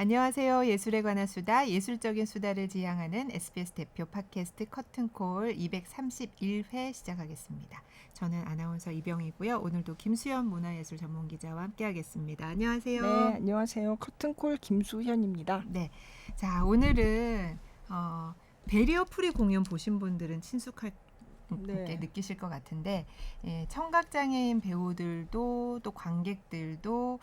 안녕하세요. 예술에 관한 수다, 예술적인 수다를 지향하는 SBS 대표 팟캐스트 커튼콜 231회 시작하겠습니다. 저는 아나운서 이병이고요. 오늘도 김수현 문화예술 전문기자와 함께하겠습니다. 안녕하세요. 네, 안녕하세요. 커튼콜 김수현입니다. 네, 자 오늘은 베리어 프리 공연 보신 분들은 친숙할 게 느끼실 것 같은데 청각장애인 배우들도 또 관객들도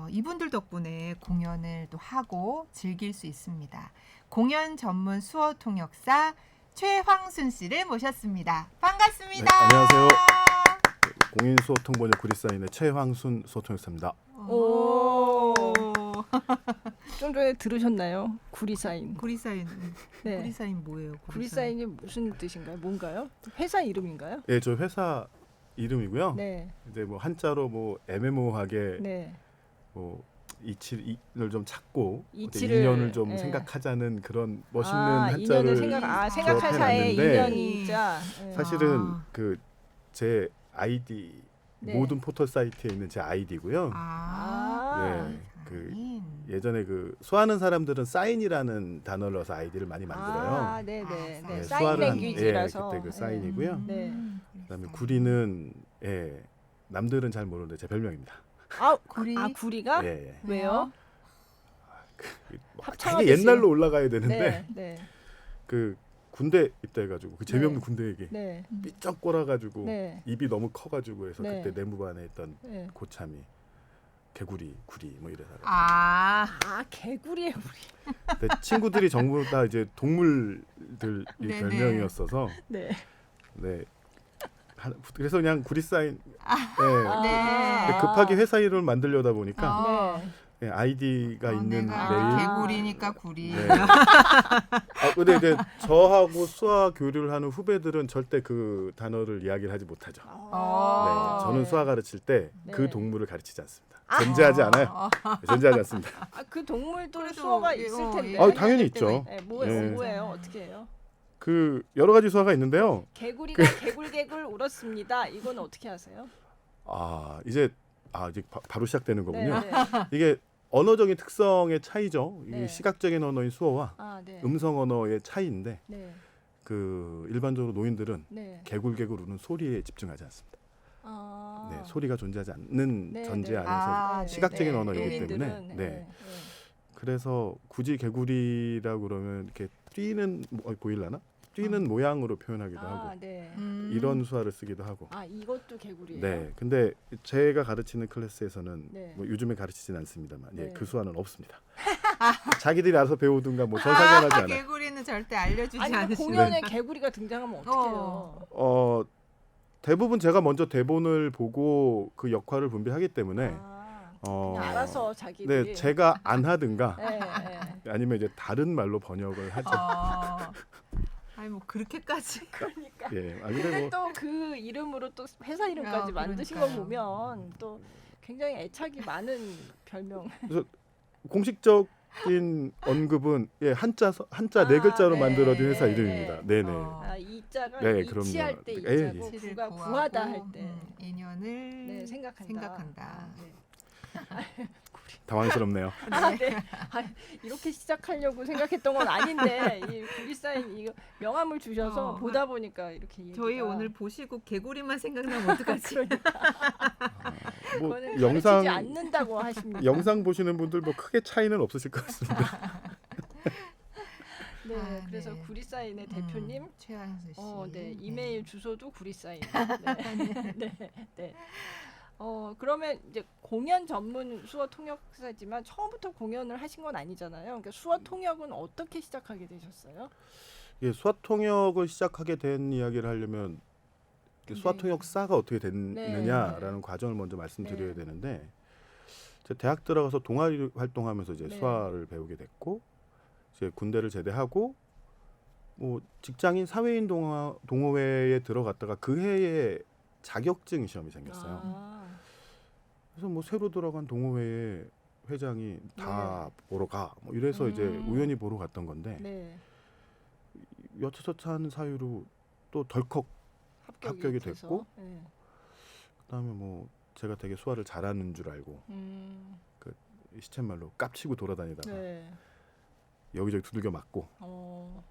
이분들 덕분에 공연을 또 하고 즐길 수 있습니다. 공연 전문 수어 통역사 최황순 씨를 모셨습니다. 반갑습니다. 네, 안녕하세요. 공인 수어 통번역 구리사인의 최황순 수어 통역사입니다. 오. 좀 전에 들으셨나요? 구리사인. 구리사인. 네. 구리사인 뭐예요? 구리사인이 무슨 뜻인가요? 뭔가요? 회사 이름인가요? 네, 저 회사 이름이고요. 네. 이제 뭐 한자로 뭐 애매모호하게 네. 뭐 이치를 좀 찾고 이치를, 인연을 좀 네. 생각하자는 그런 멋있는 인연을 한자를 생각할 사이에 기억해놨는데 인연이자. 네. 사실은 그 제 아이디 네. 모든 포털 사이트에 있는 제 아이디고요. 네, 그 예전에 그 수하는 사람들은 사인이라는 단어를 넣어서 아이디를 많이 만들어요. 네네. 아, 네. 네, 사인 수화를 한- 랭귀지라서. 그때 그 사인이고요. 네. 그다음에 구리는 남들은 잘 모르는데 제 별명입니다. 구리. 구리가? 예. 왜요? 되게 옛날로 올라가야 되는데 네. 네. 그 군대 입대해가지고 그 재미없는 군대 얘기 네. 삐쩍 꼬라가지고 네. 입이 너무 커가지고 해서 네. 그때 내무반에 있던 네. 고참이 개구리 구리 뭐 이래서 개구리의 구리. 근데 친구들이 전부 다 이제 동물들 이 네네. 별명이었어서 네. 네 그래서 그냥 구리 사인 네. 급하게 회사 이름을 만들려다 보니까 네. 아이디가 있는 내가 메일 개구리니까 구리. 네. 근데 이제 저하고 수화 교류를 하는 후배들은 절대 그 단어를 이야기를 하지 못하죠. 네, 저는 수화 가르칠 때 그 네. 동물을 가르치지 않습니다. 존재하지 않아요. 존재하지 않습니다. 그 동물도 그래도 수어가 예, 있을 텐데. 당연히 있죠. 네, 뭐예요? 예. 뭐예요? 어떻게 해요? 그 여러 가지 수화가 있는데요. 개구리가 개굴개굴 울었습니다. 이건 어떻게 하세요? 이제 바로 시작되는 거군요. 네. 이게 언어적인 특성의 차이죠. 이게 네. 시각적인 언어인 수어와 네. 음성 언어의 차이인데 네. 그 일반적으로 노인들은 네. 개굴개굴 우는 소리에 집중하지 않습니다. 네, 소리가 존재하지 않는 네, 전제 네. 안에서 시각적인 언어이기 노인들은, 때문에 그래서 굳이 개구리라고 그러면 이렇게 뛰는 보일라나? 뛰는 모양으로 표현하기도 하고 네. 이런 수화를 쓰기도 하고. 이것도 개구리예요. 네, 근데 제가 가르치는 클래스에서는 네. 뭐 요즘에 가르치진 않습니다만 네. 그 수화는 없습니다. 자기들이 알아서 배우든가 뭐 전 상관하지 않아요. 개구리는 절대 알려주지 아니 않으시는. 공연에 개구리가 등장하면 어떡해요? 대부분 제가 먼저 대본을 보고 그 역할을 분배하기 때문에 그냥 알아서 자기들이. 네, 제가 안 하든가 네. 아니면 이제 다른 말로 번역을 하죠. 아니 뭐 그렇게까지. 그러니까. 예, 근데 근데 뭐 또 그 이름으로 또 회사 이름까지 만드신 거 그러니까요. 보면 또 굉장히 애착이 많은 별명. 공식적인 언급은 한자 네 글자로 네. 만들어진 회사 네. 이름입니다. 네네. 이자가 네, 이치할 그럼요. 때 예, 이자고 예. 구가 구하다 할 때. 인연을 생각한다. 네. 당황스럽네요. 네. 이렇게 시작하려고 생각했던 건 아닌데 이 구리사인 이거 명함을 주셔서 보다 보니까 이렇게 얘기가. 저희 오늘 보시고 개구리만 생각나면 어떡하지? 뭐 그거는 영상 가르치지 않는다고 하십니다. 영상 보시는 분들 뭐 크게 차이는 없으실 것 같습니다. 네, 그래서 네. 구리사인의 대표님. 최한수 씨. 네, 이메일 주소도 구리사인. 네, 네. 그러면 이제 공연 전문 수어 통역사지만 처음부터 공연을 하신 건 아니잖아요. 그러니까 수어 통역은 어떻게 시작하게 되셨어요? 예, 수화 통역을 시작하게 된 이야기를 하려면 수화 네. 통역사가 어떻게 됐느냐라는 네. 과정을 먼저 말씀드려야 네. 되는데 제가 대학 들어가서 동아리 활동하면서 이제 네. 수화를 배우게 됐고 이제 군대를 제대하고 뭐 직장인 사회인 동호회에 들어갔다가 그 해에 자격증 시험이 생겼어요. 그래서 뭐 새로 들어간 동호회에 회장이 다 보러 가. 뭐 이래서 이제 우연히 보러 갔던 건데 네. 여차저차한 사유로 또 덜컥 합격이 돼서. 됐고 네. 그다음에 뭐 제가 되게 수화를 잘하는 줄 알고 시쳇말로 깝치고 돌아다니다가 네. 여기저기 두들겨 맞고 어.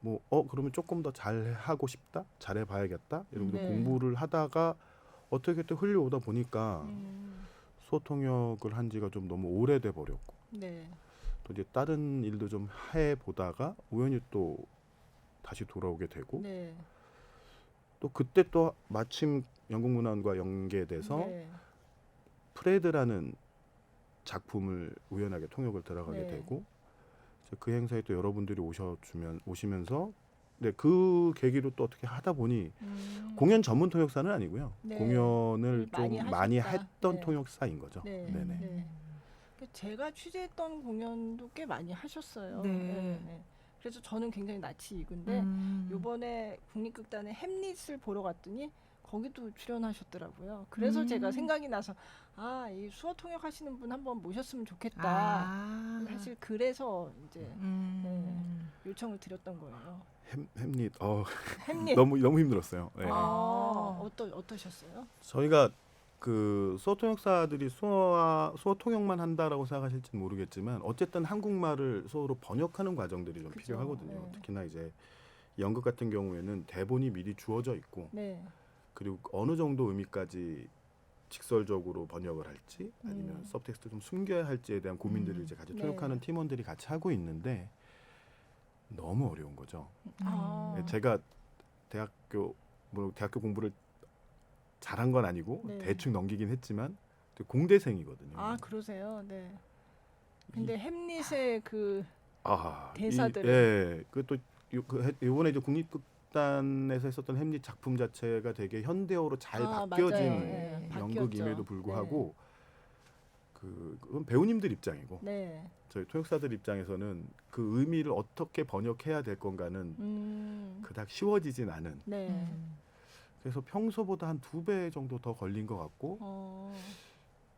뭐 그러면 조금 더 잘하고 싶다, 잘해봐야겠다 이러면서 네. 공부를 하다가 어떻게 또 흘려오다 보니까 음. 수어 통역을 한 지가 좀 너무 오래돼 버렸고 네. 또 이제 다른 일도 좀 해보다가 우연히 또 다시 돌아오게 되고 네. 또 그때 또 마침 영국문학과 연계돼서 네. 프레드라는 작품을 우연하게 통역을 들어가게 네. 되고 이제 그 행사에 또 여러분들이 오시면서 네, 그 계기로 또 어떻게 하다 보니 공연 전문 통역사는 아니고요. 네. 공연을 많이 좀 많이 하셨다. 했던 네. 통역사인 거죠. 네. 네네. 네. 제가 취재했던 공연도 꽤 많이 하셨어요. 네. 그래서 저는 굉장히 낯이 익은데 요번에 국립극단의 햄릿을 보러 갔더니 거기도 출연하셨더라고요. 그래서 제가 생각이 나서 이 수어 통역하시는 분 한번 모셨으면 좋겠다. 사실 그래서 이제 요청을 드렸던 거예요. 햄릿 햄릿. 너무 힘들었어요. 네. 어떠셨어요? 저희가 그 수어 통역사들이 수어 통역만 한다라고 생각하실지는 모르겠지만 어쨌든 한국말을 수어로 번역하는 과정들이 좀 그죠. 필요하거든요. 네. 특히나 이제 연극 같은 경우에는 대본이 미리 주어져 있고 네. 그리고 어느 정도 의미까지 직설적으로 번역을 할지 아니면 서브텍스트 좀 숨겨야 할지에 대한 고민들을 이제 같이 네. 통역하는 팀원들이 같이 하고 있는데 너무 어려운 거죠. 아. 제가 대학교 공부를 잘한 건 아니고 네. 대충 넘기긴 했지만 공대생이거든요. 그러세요. 네. 근데 햄릿의 그 이 대사들을. 예, 그또 이번에 이제 국립극단에서 했었던 햄릿 작품 자체가 되게 현대어로 잘 바뀌어진 맞아요. 네, 연극임에도 바뀌었죠. 불구하고 그건 배우님들 입장이고 네. 저희 통역사들 입장에서는 그 의미를 어떻게 번역해야 될 건가는 그닥 쉬워지진 않은. 네. 그래서 평소보다 한 2배 정도 더 걸린 것 같고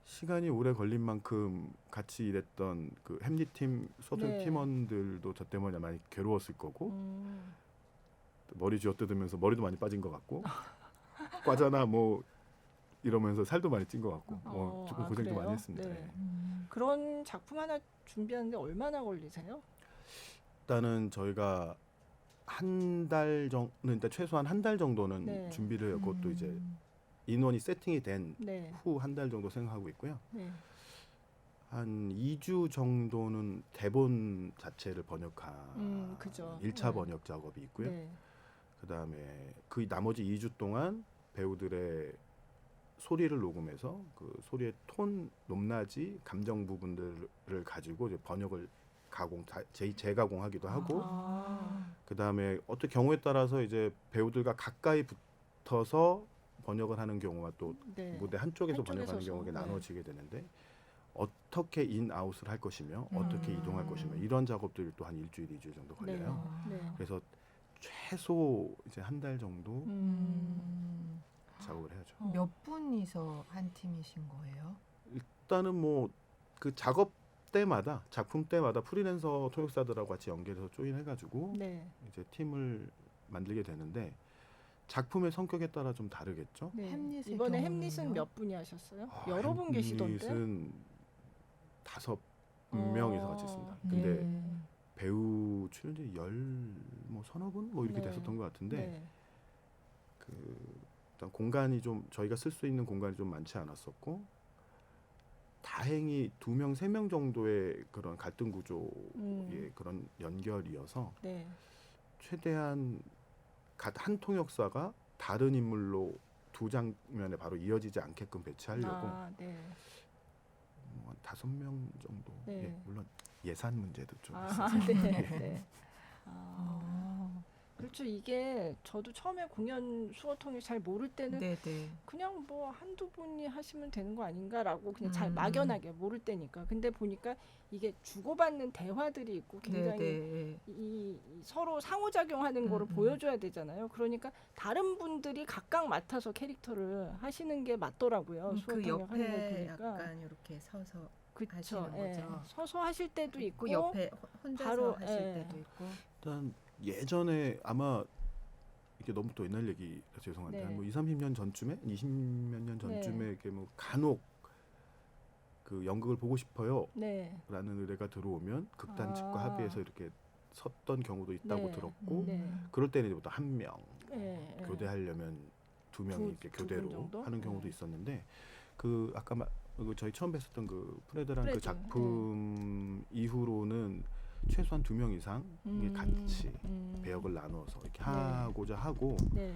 시간이 오래 걸린 만큼 같이 일했던 그 햄릿 팀 수업생 네. 팀원들도 저 때문에 많이 괴로웠을 거고 머리 쥐어뜯으면서 머리도 많이 빠진 것 같고 과자나 뭐 이러면서 살도 많이 찐 것 같고 조금 고생도 많이 했습니다. 네. 예. 그런 작품 하나 준비하는데 얼마나 걸리세요? 일단은 저희가 한 달 정도, 일단 최소한 한 달 정도는 네. 준비를 하고 또 이제 인원이 세팅이 된 네. 후 한 달 정도 생각하고 있고요. 네. 한 2주 정도는 대본 자체를 번역한 그죠. 1차 네. 번역 작업이 있고요. 네. 그다음에 그 나머지 2주 동안 배우들의 소리를 녹음해서 그 소리의 톤, 높낮이, 감정 부분들을 가지고 이제 번역을 재가공하기도 하고 그다음에 어떤 경우에 따라서 이제 배우들과 가까이 붙어서 번역을 하는 경우가 또 네. 무대 한쪽에서 번역하는 한쪽에서서. 경우가 네. 나눠지게 되는데 어떻게 인아웃을 할 것이며 어떻게 이동할 것이며 이런 작업들이 또 한 일주일, 2주일 정도 걸려요. 네. 그래서 최소 이제 한 달 정도 작업을 해야죠. 몇 분이서 한 팀이신 거예요? 일단은 뭐 그 작업 때마다 작품 때마다 프리랜서 통역사들하고 같이 연결해서 조인해가지고 네. 이제 팀을 만들게 되는데 작품의 성격에 따라 좀 다르겠죠. 네. 햄릿의 이번에 경우는요? 햄릿은 몇 분이 하셨어요? 여러 분 계시던데. 햄릿은 5명이서 같이 했습니다. 근데 네. 배우 출연진이 뭐 서너 분 뭐 이렇게 네. 됐었던 것 같은데 네. 일단 공간이 좀 저희가 쓸 수 있는 공간이 좀 많지 않았었고 다행히 2명, 3명 정도의 그런 갈등 구조의 그런 연결이어서 네. 최대한 한 통역사가 다른 인물로 두 장면에 바로 이어지지 않게끔 배치하려고 네. 뭐 한 5명 정도. 네. 예, 물론 예산 문제도 좀 네. 있어요. 네. 그렇죠. 이게 저도 처음에 공연 수어 통역 잘 모를 때는 네네. 그냥 뭐 한두 분이 하시면 되는 거 아닌가라고 그냥 잘 음. 막연하게 모를 때니까. 근데 보니까 이게 주고받는 대화들이 있고 굉장히 네네. 이 서로 상호작용하는 거를 보여줘야 되잖아요. 그러니까 다른 분들이 각각 맡아서 캐릭터를 하시는 게 맞더라고요. 수어 그 통역 하는 거 옆에 보니까. 약간 이렇게 서서 그쵸. 하시는 거죠. 서서 하실 때도 있고 그 옆에 혼자서 바로, 하실 예. 때도 있고. 일단 예전에 아마 이게 너무 또 옛날 얘기라 죄송한데 네. 한 뭐 20, 30년 전쯤에 20몇 년 전쯤에 네. 이렇게 뭐 간혹 그 연극을 보고 싶어요라는 네. 의뢰가 들어오면 극단 측과 아. 합의해서 이렇게 섰던 경우도 있다고 네. 들었고 네. 그럴 때는 이제부터 한 명 네. 네. 교대하려면 두 명이 이렇게 두 교대로 분 정도? 하는 경우도 네. 있었는데 그 아까 그 저희 처음 뵀었던 그 프레드란 그 프레드, 작품 이후로는 최소한 2명 이상 이게 같이 배역을 나눠서 이렇게 하고자 하고 네.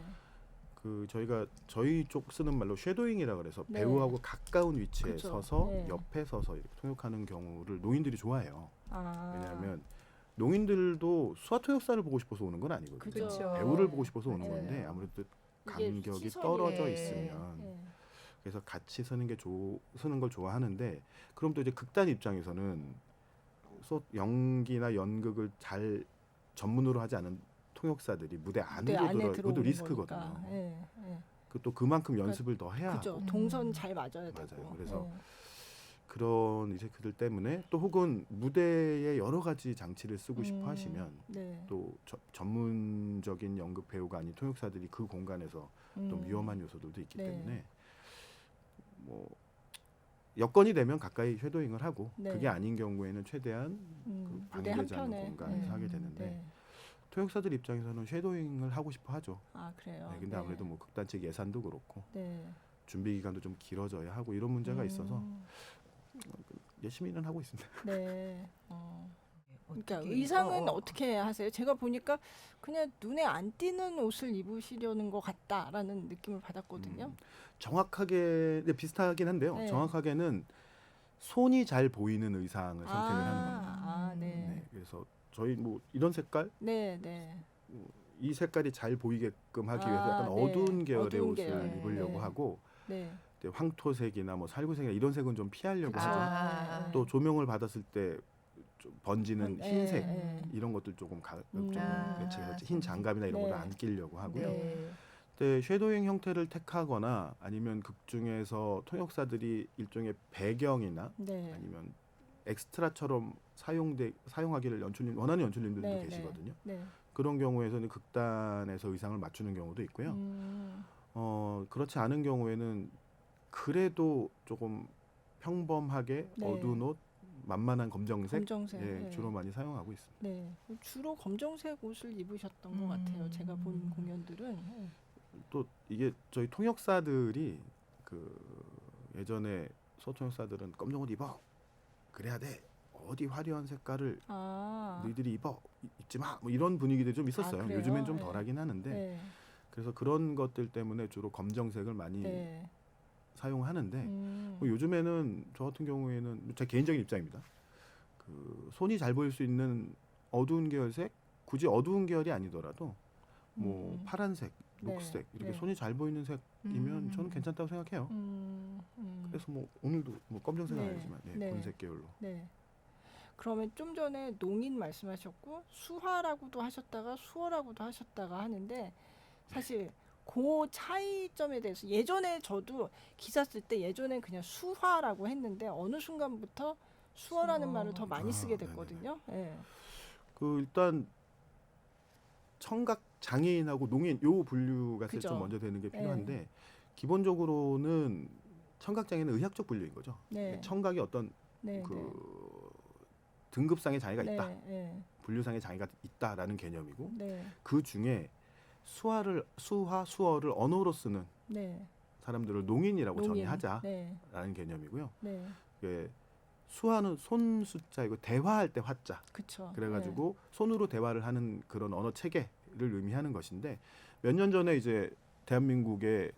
그 저희 쪽 쓰는 말로 쉐도잉이라 그래서 네. 배우하고 가까운 위치에 그쵸. 서서 네. 옆에 서서 이렇게 통역하는 경우를 노인들이 좋아해요. 아. 왜냐하면 노인들도 수화통역사를 보고 싶어서 오는 건 아니거든요. 그쵸. 배우를 보고 싶어서 오는 맞아요. 건데 아무래도 이게 간격이 시선이- 떨어져 예. 있으면 네. 그래서 같이 쓰는 걸 좋아하는데 그럼 또 이제 극단 입장에서는 연기나 연극을 잘 전문으로 하지 않은 통역사들이 무대 안으로 안에 들어 들어오는 그것도 리스크거든요. 거니까. 네. 네. 또 그만큼 연습을 더 해야 그죠. 하고 동선 잘 맞아야 되고. 맞아요. 그래서 네. 그런 이제 그들 때문에 또 혹은 무대에 여러 가지 장치를 쓰고 싶어 하시면 네. 또 전문적인 연극 배우가 아닌 통역사들이 그 공간에서 또 위험한 요소들도 있기 네. 때문에 뭐 여건이 되면 가까이 쉐도잉을 하고 네. 그게 아닌 경우에는 최대한 그 무대 방해되지 않는 한편에. 공간에서 네. 하게 되는데 네. 통역사들 입장에서는 쉐도잉을 하고 싶어 하죠. 아 그래요. 네, 근데 아무래도 뭐 극단 측 예산도 그렇고 네. 준비 기간도 좀 길어져야 하고 이런 문제가 있어서 열심히는 하고 있습니다. 네. 그러니까 어떻게- 의상은 어떻게 하세요? 제가 보니까 그냥 눈에 안 띄는 옷을 입으시려는 것 같다라는 느낌을 받았거든요. 정확하게 네, 비슷하긴 한데요. 네. 정확하게는 손이 잘 보이는 의상을 선택을 하는 겁니다. 아, 네. 네, 그래서 저희 뭐 이런 색깔, 네, 네. 이 색깔이 잘 보이게끔 하기 위해서 아, 약간 네. 어두운 계열의 어두운 옷을 계열. 입으려고 네. 하고 네. 이제 황토색이나 뭐 살구색이나 이런 색은 좀 피하려고 그쵸. 하죠. 아. 또 조명을 받았을 때 좀 번지는 네, 흰색 네. 이런 것들 조금 아, 매치해서 흰 장갑이나 이런 네. 거를 안 끼려고 하고요. 네. 근데 쉐도잉 형태를 택하거나 아니면 극 중에서 통역사들이 일종의 배경이나 네. 아니면 엑스트라처럼 사용하기를 원하는 연출님들도 네, 계시거든요. 네. 그런 경우에서는 극단에서 의상을 맞추는 경우도 있고요. 그렇지 않은 경우에는 그래도 조금 평범하게 네. 어두운 옷, 만만한 검정색, 검정색. 예, 네. 주로 많이 사용하고 있습니다. 네. 주로 검정색 옷을 입으셨던 것 같아요. 제가 본 공연들은. 또 이게 저희 통역사들이 그 예전에 소통역사들은 검정 옷 입어 그래야 돼 어디 화려한 색깔을 아. 너희들이 입지 마 뭐 이런 분위기들이 좀 있었어요. 그래요? 요즘엔 좀 네. 덜하긴 하는데 네. 그래서 그런 것들 때문에 주로 검정색을 많이 네. 사용하는데 뭐 요즘에는 저 같은 경우에는 제 개인적인 입장입니다. 그 손이 잘 보일 수 있는 어두운 계열색 굳이 어두운 계열이 아니더라도 뭐 파란색, 네. 녹색 이렇게 네. 손이 잘 보이는 색이면 저는 괜찮다고 생각해요. 그래서 뭐 오늘도 뭐 검정색은 네. 아니지만 네, 네. 본색 계열로. 네. 그러면 좀 전에 농인 말씀하셨고 수화라고도 하셨다가 수어라고도 하셨다가 하는데 사실 그 차이점에 대해서 예전에 저도 기사 쓸 때 예전엔 그냥 수화라고 했는데 어느 순간부터 수어라는 수어. 말을 더 많이 아, 쓰게 네네네. 됐거든요. 네. 그 일단 청각 장애인하고 농인 요 분류가 그죠. 좀 먼저 되는 게 네. 필요한데 기본적으로는 청각 장애는 의학적 분류인 거죠. 네. 청각이 어떤 네. 그 등급상의 장애가 네. 있다, 네. 분류상의 장애가 있다라는 개념이고 네. 그 중에 수어를 언어로 쓰는 네. 사람들을 농인이라고 농인. 정의하자라는 네. 개념이고요. 네. 예, 수화는 손 숫자이고 대화할 때 화자. 그렇죠. 그래가지고 손으로 대화를 하는 그런 언어 체계를 의미하는 것인데 몇 년 전에 이제 대한민국의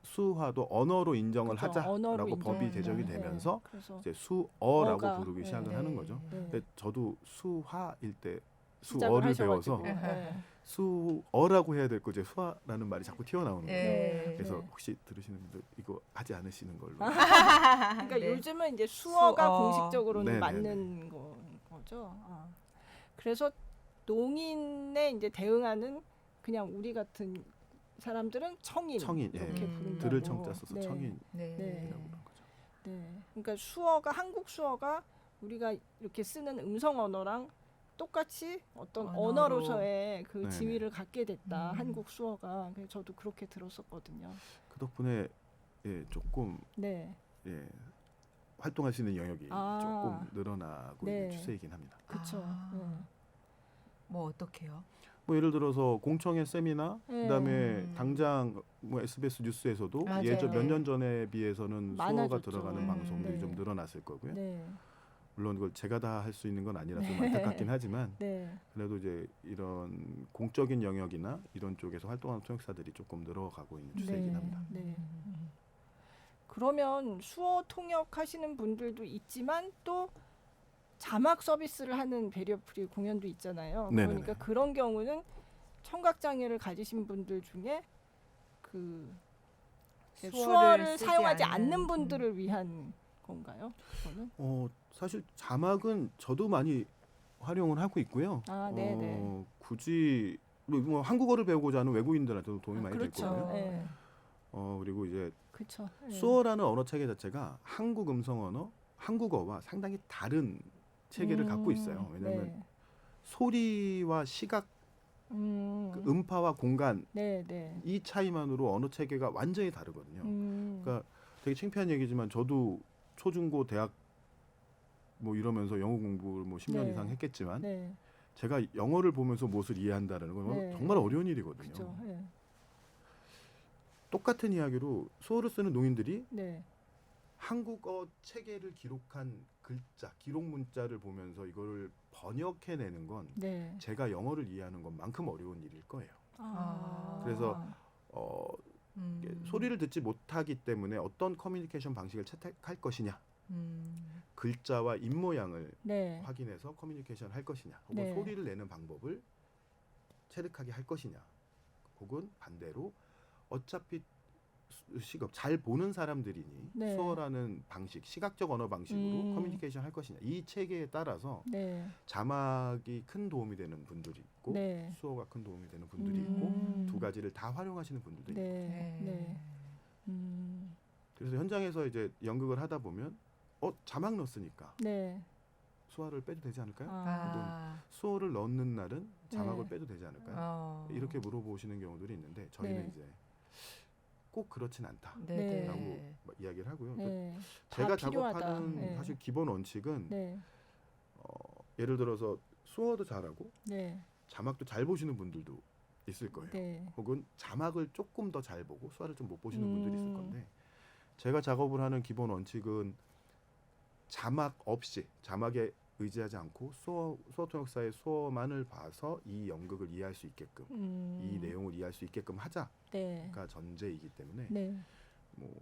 수화도 언어로 인정을 그쵸, 하자라고 언어로 법이 인정한다. 제정이 네. 되면서 그래서 이제 수어라고 어가, 부르기 네. 시작을 하는 거죠. 네. 근데 저도 수화일 때 시작을 수어를 하셔가지고. 배워서 네. 수어라고 해야 될 거 이제 수화라는 말이 자꾸 튀어나오는 거예요. 네. 그래서 네. 혹시 들으시는 분들 이거 하지 않으시는 걸로. 그러니까 네. 요즘은 이제 수어가 수어. 공식적으로는 네네네. 맞는 거죠. 아. 그래서 농인에 이제 대응하는 그냥 우리 같은 사람들은 청인, 청인, 예. 이렇게 음. 부른다고. 들을 청자 써서 네. 청인이라고 네. 네. 그러는 거죠. 네. 그러니까 수어가 한국 수어가 우리가 이렇게 쓰는 음성 언어랑 똑같이 어떤 언어로. 언어로서의 그 네네. 지위를 갖게 됐다. 음. 한국 수어가. 그래서 저도 그렇게 들었었거든요. 그 덕분에 예, 조금 네. 예, 활동할 수 있는 영역이 아. 조금 늘어나고 네. 있는 추세이긴 합니다. 그렇죠. 뭐 어떻게요? 뭐 예를 들어서 공청회 세미나 그다음에 당장 뭐 SBS 뉴스에서도 맞아요. 예전 몇 년 전에 비해서는 수어가 많아졌죠. 들어가는 방송들이 네. 좀 늘어났을 거고요. 네. 물론 그걸 제가 다 할 수 있는 건 아니라 좀 안타깝긴 하지만 네. 그래도 이제 이런 공적인 영역이나 이런 쪽에서 활동하는 통역사들이 조금 늘어가고 있는 추세이긴 합니다. 네. 그러면 수어 통역하시는 분들도 있지만 또 자막 서비스를 하는 배리어프리 공연도 있잖아요. 네네네. 그러니까 그런 경우는 청각 장애를 가지신 분들 중에 그 수어를 쓰지 사용하지 않는, 않는 분들을 위한 건가요? 그거는? 사실 자막은 저도 많이 활용을 하고 있고요. 아, 네네. 굳이 뭐 한국어를 배우고자 하는 외국인들한테도 도움이 많이 될 그렇죠. 거고요. 네. 그리고 이제 그렇죠. 네. 수어라는 언어 체계 자체가 한국 음성 언어, 한국어와 상당히 다른 체계를 갖고 있어요. 왜냐하면 네. 소리와 시각, 그 음파와 공간 네. 이 차이만으로 언어 체계가 완전히 다르거든요. 그러니까 되게 창피한 얘기지만 저도 초중고 대학 뭐 이러면서 영어 공부를 뭐 10년 네. 이상 했겠지만 네. 제가 영어를 보면서 무엇을 이해한다는 건 네. 정말 어려운 일이거든요. 그렇죠. 네. 똑같은 이야기로 수어를 쓰는 농인들이 네. 한국어 체계를 기록한 글자, 기록 문자를 보면서 이거를 번역해내는 건 네. 제가 영어를 이해하는 것만큼 어려운 일일 거예요. 그래서 이게 음. 소리를 듣지 못하기 때문에 어떤 커뮤니케이션 방식을 채택할 것이냐, 글자와 입 모양을 네. 확인해서 커뮤니케이션 할 것이냐, 혹은 네. 소리를 내는 방법을 체득하게 할 것이냐, 혹은 반대로 어차피 시각 잘 보는 사람들이니 네. 수어라는 방식, 시각적 언어 방식으로 커뮤니케이션 할 것이냐, 이 체계에 따라서 네. 자막이 큰 도움이 되는 분들이 있고 네. 수어가 큰 도움이 되는 분들이 있고 두 가지를 다 활용하시는 분들도 있고 네. 네. 그래서 현장에서 이제 연극을 하다 보면 자막 넣었으니까 네. 수어를 빼도 되지 않을까요? 아. 수어를 넣는 날은 자막을 네. 빼도 되지 않을까요? 이렇게 물어보시는 경우들이 있는데 저희는 네. 이제 꼭 그렇진 않다라고 네. 이야기를 하고요. 네. 제가 다 필요하다. 작업하는 네. 사실 기본 원칙은 네. 예를 들어서 수어도 잘하고 네. 자막도 잘 보시는 분들도 있을 거예요. 네. 혹은 자막을 조금 더 잘 보고 수어를 좀 못 보시는 분들이 있을 건데 제가 작업을 하는 기본 원칙은 자막 없이 자막에 의지하지 않고 수어 통역사의 수어만을 봐서 이 연극을 이해할 수 있게끔 이 내용을 이해할 수 있게끔 하자가 네. 전제이기 때문에 네. 뭐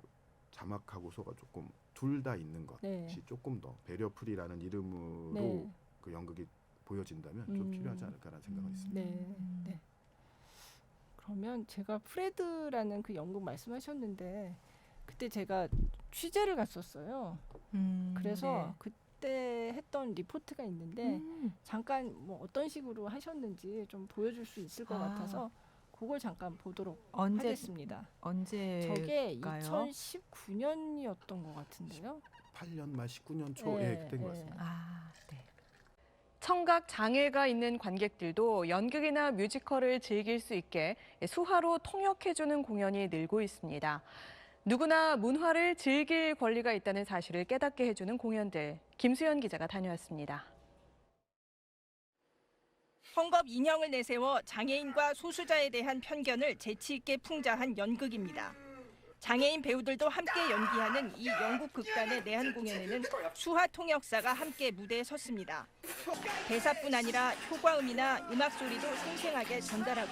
자막하고 수어가 조금 둘 다 있는 것이 네. 조금 더 배려풀이라는 이름으로 네. 그 연극이 보여진다면 좀 필요하지 않을까라는 생각은 있습니다. 네. 네. 그러면 제가 프레드라는 그 연극 말씀하셨는데 그때 제가 취재를 갔었어요. 그래서 그때 했던 리포트가 있는데 잠깐 뭐 어떤 식으로 하셨는지 좀 보여줄 수 있을 것 같아서 그걸 잠깐 보도록 하겠습니다. 언제 저게 가요? 2019년이었던 것 같은데요. 8년 말 19년 초에 그때인 것 같습니다. 네. 청각 장애가 있는 관객들도 연극이나 뮤지컬을 즐길 수 있게 수화로 통역해주는 공연이 늘고 있습니다. 누구나 문화를 즐길 권리가 있다는 사실을 깨닫게 해주는 공연들, 김수연 기자가 다녀왔습니다. 헝겊 인형을 내세워 장애인과 소수자에 대한 편견을 재치 있게 풍자한 연극입니다. 장애인 배우들도 함께 연기하는 이 영국 극단의 내한 공연에는 수화 통역사가 함께 무대에 섰습니다. 대사뿐 아니라 효과음이나 음악 소리도 생생하게 전달하고.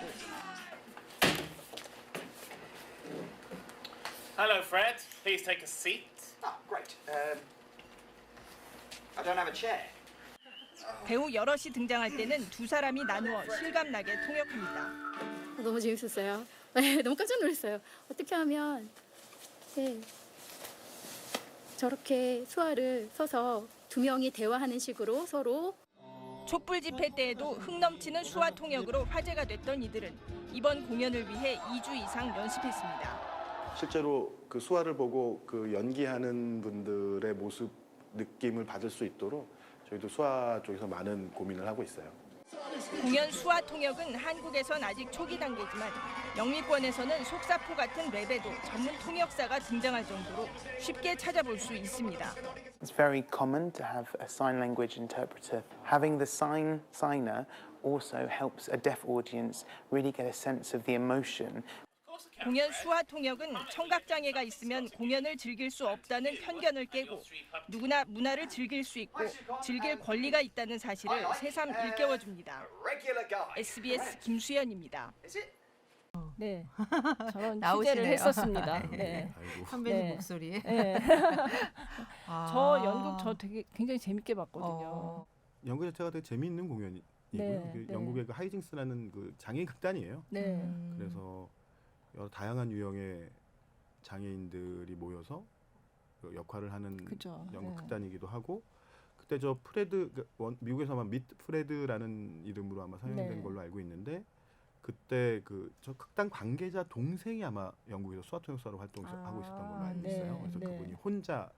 Hello, Fred. Please take a seat. Oh, great. I don't have a chair. 배우 여럿이 등장할 때는 두 사람이 나누어 실감나게 통역합니다. 너무 재밌었어요. 네, 너무 깜짝 놀랐어요. 어떻게 하면 저렇게 수화를 서서 두 명이 대화하는 식으로 서로. 촛불 집회 때에도 흥 넘치는 수화 통역으로 화제가 됐던 이들은 이번 공연을 위해 2주 이상 연습했습니다. 실제로 그 수화를 보고 그 연기하는 분들의 모습 느낌을 받을 수 있도록 저희도 수화 쪽에서 많은 고민을 하고 있어요. 공연 수화 통역은 한국에선 아직 초기 단계지만 영미권에서는 속사포 같은 랩에도 전문 통역사가 등장할 정도로 쉽게 찾아볼 수 있습니다. It's very common to have a sign language interpreter. Having the signer also helps a deaf audience really get a sense of the emotion. 공연 수화 통역은 청각장애가 있으면 공연을 즐길 수 없다는 편견을 깨고 누구나 문화를 즐길 수 있고 즐길 권리가 있다는 사실을 새삼 일깨워줍니다. SBS 김수연입니다. 네, 저런 나오시네요. 취재를 했었습니다. 네. 아이고. 선배님 네. 목소리에. 네. 아. 저 연극 저 되게 굉장히 재밌게 봤거든요. 어. 연극 자체가 되게 재미있는 공연이고요. 네, 그 네. 영국의 그 하이징스라는 그 장애인 극단이에요. 네. 그래서 여러 다양한 유형의 장애인들이 모여서 그 역할을 하는 그죠. 연극 네. 극단이기도 하고 그때 저 프레드 미국에서만 미트 프레드라는 이름으로 아마 사용된 네. 걸로 알고 있는데 그때 그 저 극단 관계자 동생이 아마 영국에서 수화 통역사로 활동하고 있었던 걸로 알고 네, 있어요. 그래서 네. 그분이 혼자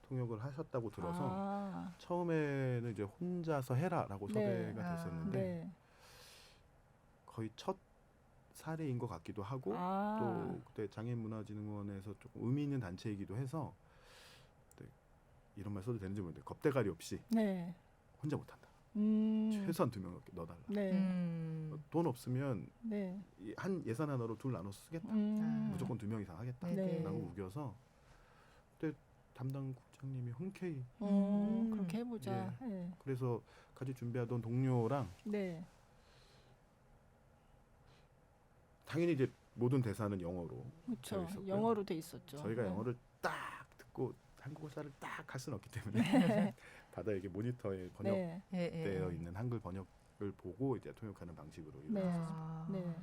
통역을 하셨다고 들어서 아, 처음에는 이제 혼자서 해라라고 네. 섭외가 됐었는데 네. 거의 첫 사례인 것 같기도 하고 아. 또 그때 장애인문화진흥원에서 조금 의미 있는 단체이기도 해서 네, 이런 말 써도 되는지 모르겠는데 겁대가리 없이 네. 혼자 못한다. 음. 최소한 2명 넣어달라. 네. 돈 없으면 네. 이 한 예산 하나로 둘 나눠서 쓰겠다. 무조건 2명 이상 하겠다. 네. 라고 우겨서 그때 담당 국장님이 흔쾌히 그렇게 해보자. 네. 그래서 같이 준비하던 동료랑 네. 당연히 이제 모든 대사는 영어로 그렇죠. 되어 있었고요. 영어로 돼 있었죠. 저희가 네. 영어를 딱 듣고 한국어사를 딱 할 수는 없기 때문에 바다에 이게 모니터에 번역되어 네. 있는 한글 번역을 보고 이제 통역하는 방식으로 네. 이루어졌어요. 아. 네.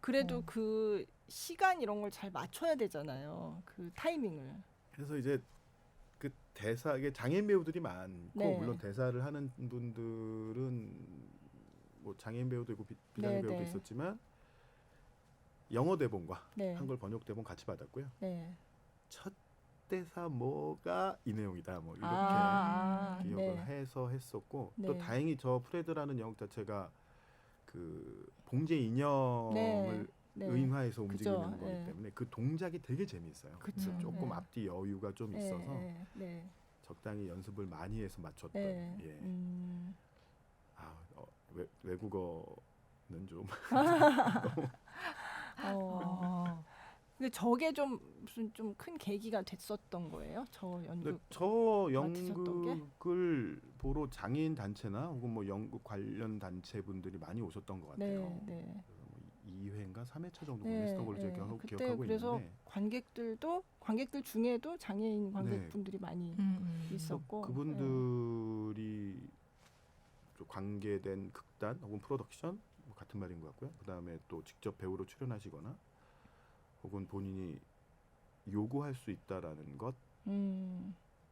그래도 그 시간 이런 걸 잘 맞춰야 되잖아요. 그 타이밍을. 그래서 이제 그 대사 이게 장애인 배우들이 많고 네. 물론 대사를 하는 분들은 뭐 장애인 배우도 있고 비장애인 네, 배우도 네. 있었지만 영어 대본과 네. 한글 번역 대본 같이 받았고요. 네. 첫 대사 뭐가 이 내용이다 뭐 이렇게 기억을 네. 해서 했었고 네. 또 다행히 저 프레드라는 영화 자체가 그 봉제 인형을 네. 의인화해서 그죠. 움직이는 거기 네. 때문에 그 동작이 되게 재미있어요. 그쵸. 그래서 조금 네. 앞뒤 여유가 좀 네. 있어서 네. 네. 적당히 연습을 많이 해서 맞췄던 네. 예. 아, 외국어는 좀 근데 저게 좀 무슨 좀 큰 계기가 됐었던 거예요. 저 근데 연극. 저 맡으셨던 게? 연극을 보러 장애인 단체나 혹은 뭐 연극 관련 단체 분들이 많이 오셨던 것 같아요. 네. 네. 2회인가 3회차 정도 네, 공연했던 걸로 네. 제가 그때 기억하고 그래서 있는데 관객들 중에도 장애인 관객분들이 많이 음. 있었고 그분들이 좀 관계된 극단 혹은 프로덕션 뭐 같은 말인 것 같고요. 그다음에 또 직접 배우로 출연하시거나 혹은 본인이 요구할 수 있다라는 것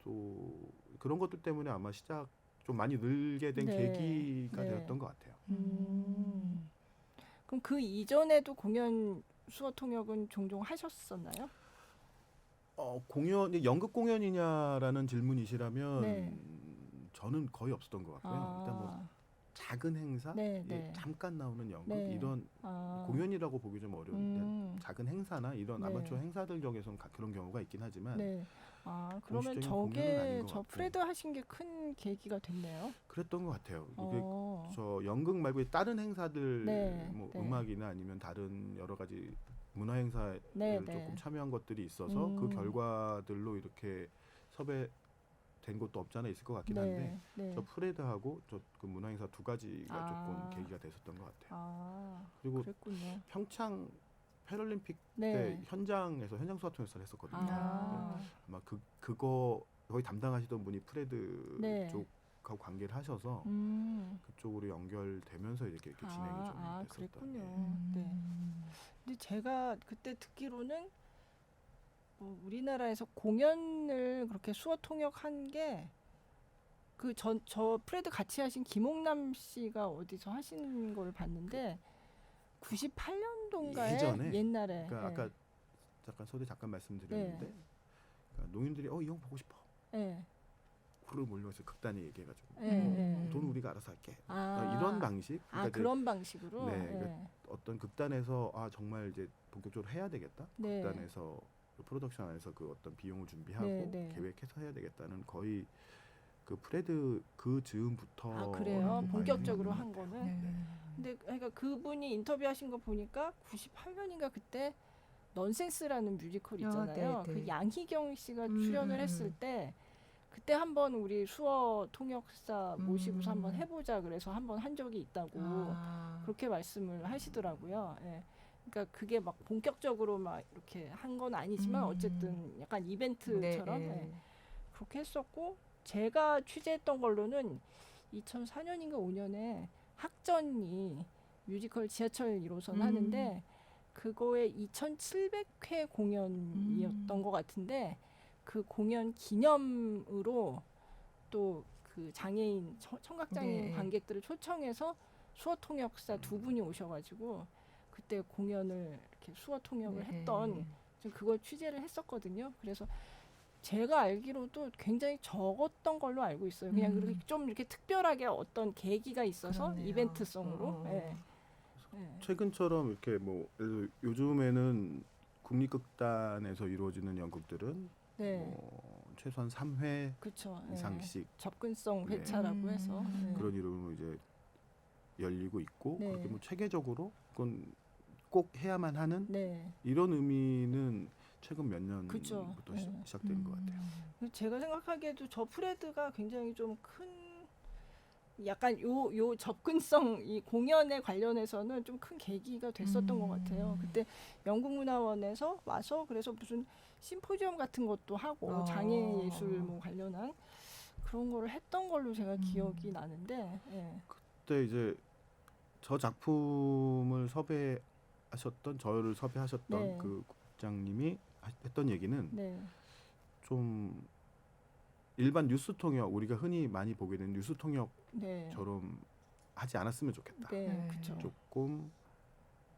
또 그런 것들 때문에 아마 시작 좀 많이 늘게 된 네, 계기가 네. 되었던 것 같아요. 그럼 그 이전에도 공연 수어 통역은 종종 하셨었나요? 공연 연극 공연이냐라는 질문이시라면 네. 저는 거의 없었던 것 같고요. 일단 뭐 작은 행사, 네, 예, 네. 잠깐 나오는 연극 네. 이런 공연이라고 보기 좀 어려운데 작은 행사나 이런 네. 아마추어 행사들 중에서는 그런 경우가 있긴 하지만 네. 그러면 공식적인 공연은 아닌 저게 것 저 같고. 프레드 하신 게 큰 계기가 됐네요. 그랬던 것 같아요. 이게 어. 저 연극 말고 다른 행사들 네, 뭐 네. 음악이나 아니면 다른 여러 가지 문화 행사를 네, 조금 네. 참여한 것들이 있어서 그 결과들로 이렇게 섭외된 것도 없잖아 있을 것 같긴 한데 네. 저 프레드하고 저 그 문화 행사 두 가지가 아. 조금 계기가 됐었던 것 같아요. 아, 그리고 그랬군요. 평창 패럴림픽 네. 때 현장에서 현장 수화 통역사를 했었거든요. 아. 아마 그거 거의 담당하시던 분이 프레드 네. 쪽하고 관계를 하셔서 그쪽으로 연결되면서 이렇게 진행이 좀 됐었던. 그랬군요. 예. 네. 근데 제가 그때 듣기로는 뭐 우리나라에서 공연을 그렇게 수어 통역한 게 그 저 프레드 같이 하신 김홍남 씨가 어디서 하신 걸 봤는데 98년도인가에 예전에? 옛날에 그러니까 네. 아까 잠깐 소리 잠깐 말씀드렸는데 그러니까 노인들이 이 형 보고 싶어. 네. 부르르 몰려서 극단에 얘기해가지고 돈 우리가 알아서 할게. 이런 방식. 그러니까 이제 그런 방식으로. 네, 그러니까 어떤 극단에서 정말 이제 본격적으로 해야 되겠다. 네. 극단에서 프로덕션 안에서 그 어떤 비용을 준비하고 네. 계획해서 해야 되겠다는 거의 그 프레드 그 즈음부터 그래요? 본격적으로 한 거는. 네. 근데 그러니까 그분이 인터뷰하신 거 보니까 98년인가 그때 넌센스라는 뮤지컬 있잖아요. 네, 네. 그 양희경 씨가 출연을 했을 때 그때 한번 우리 수어 통역사 모시고서 한번 해보자 그래서 한번 한 적이 있다고 그렇게 말씀을 하시더라고요. 예. 그러니까 그게 막 본격적으로 막 이렇게 한 건 아니지만 어쨌든 약간 이벤트처럼 예. 그렇게 했었고 제가 취재했던 걸로는 2004년인가 5년에 학전이 뮤지컬 지하철 1호선 하는데 그거의 2,700회 공연이었던 것 같은데 그 공연 기념으로 또 그 장애인 청각장애인 네. 관객들을 초청해서 수어 통역사 두 분이 오셔가지고 그때 공연을 이렇게 수어 통역을 했던 좀 그걸 취재를 했었거든요. 그래서 제가 알기로도 굉장히 적었던 걸로 알고 있어요. 그냥 그렇게 좀 이렇게 특별하게 어떤 계기가 있어서 그렇네요. 이벤트성으로. 예. 최근처럼 이렇게 뭐 예를 들어 요즘에는 국립극단에서 이루어지는 연극들은 네. 뭐 최소한 3회 그렇죠. 이상씩 접근성 네. 회차라고 해서 그런 이름으로 이제 열리고 있고 네. 그렇게 뭐 체계적으로 그건 꼭 해야만 하는 네. 이런 의미는 최근 몇 년부터 그쵸. 네. 시작되는 것 같아요. 제가 생각하기에도 저 프레드가 굉장히 좀 큰 약간 요 접근성 이 공연에 관련해서는 좀 큰 계기가 됐었던 것 같아요. 그때 영국문화원에서 와서 그래서 무슨 심포지엄 같은 것도 하고 장애 예술 뭐 관련한 그런 거를 했던 걸로 제가 기억이 나는데. 예. 그때 이제 저 작품을 저를 섭외하셨던 네. 그 국장님이 했던 얘기는 네. 좀 일반 뉴스 통역 우리가 흔히 많이 보게 되는 뉴스 통역처럼 네. 하지 않았으면 좋겠다. 네. 그렇죠. 조금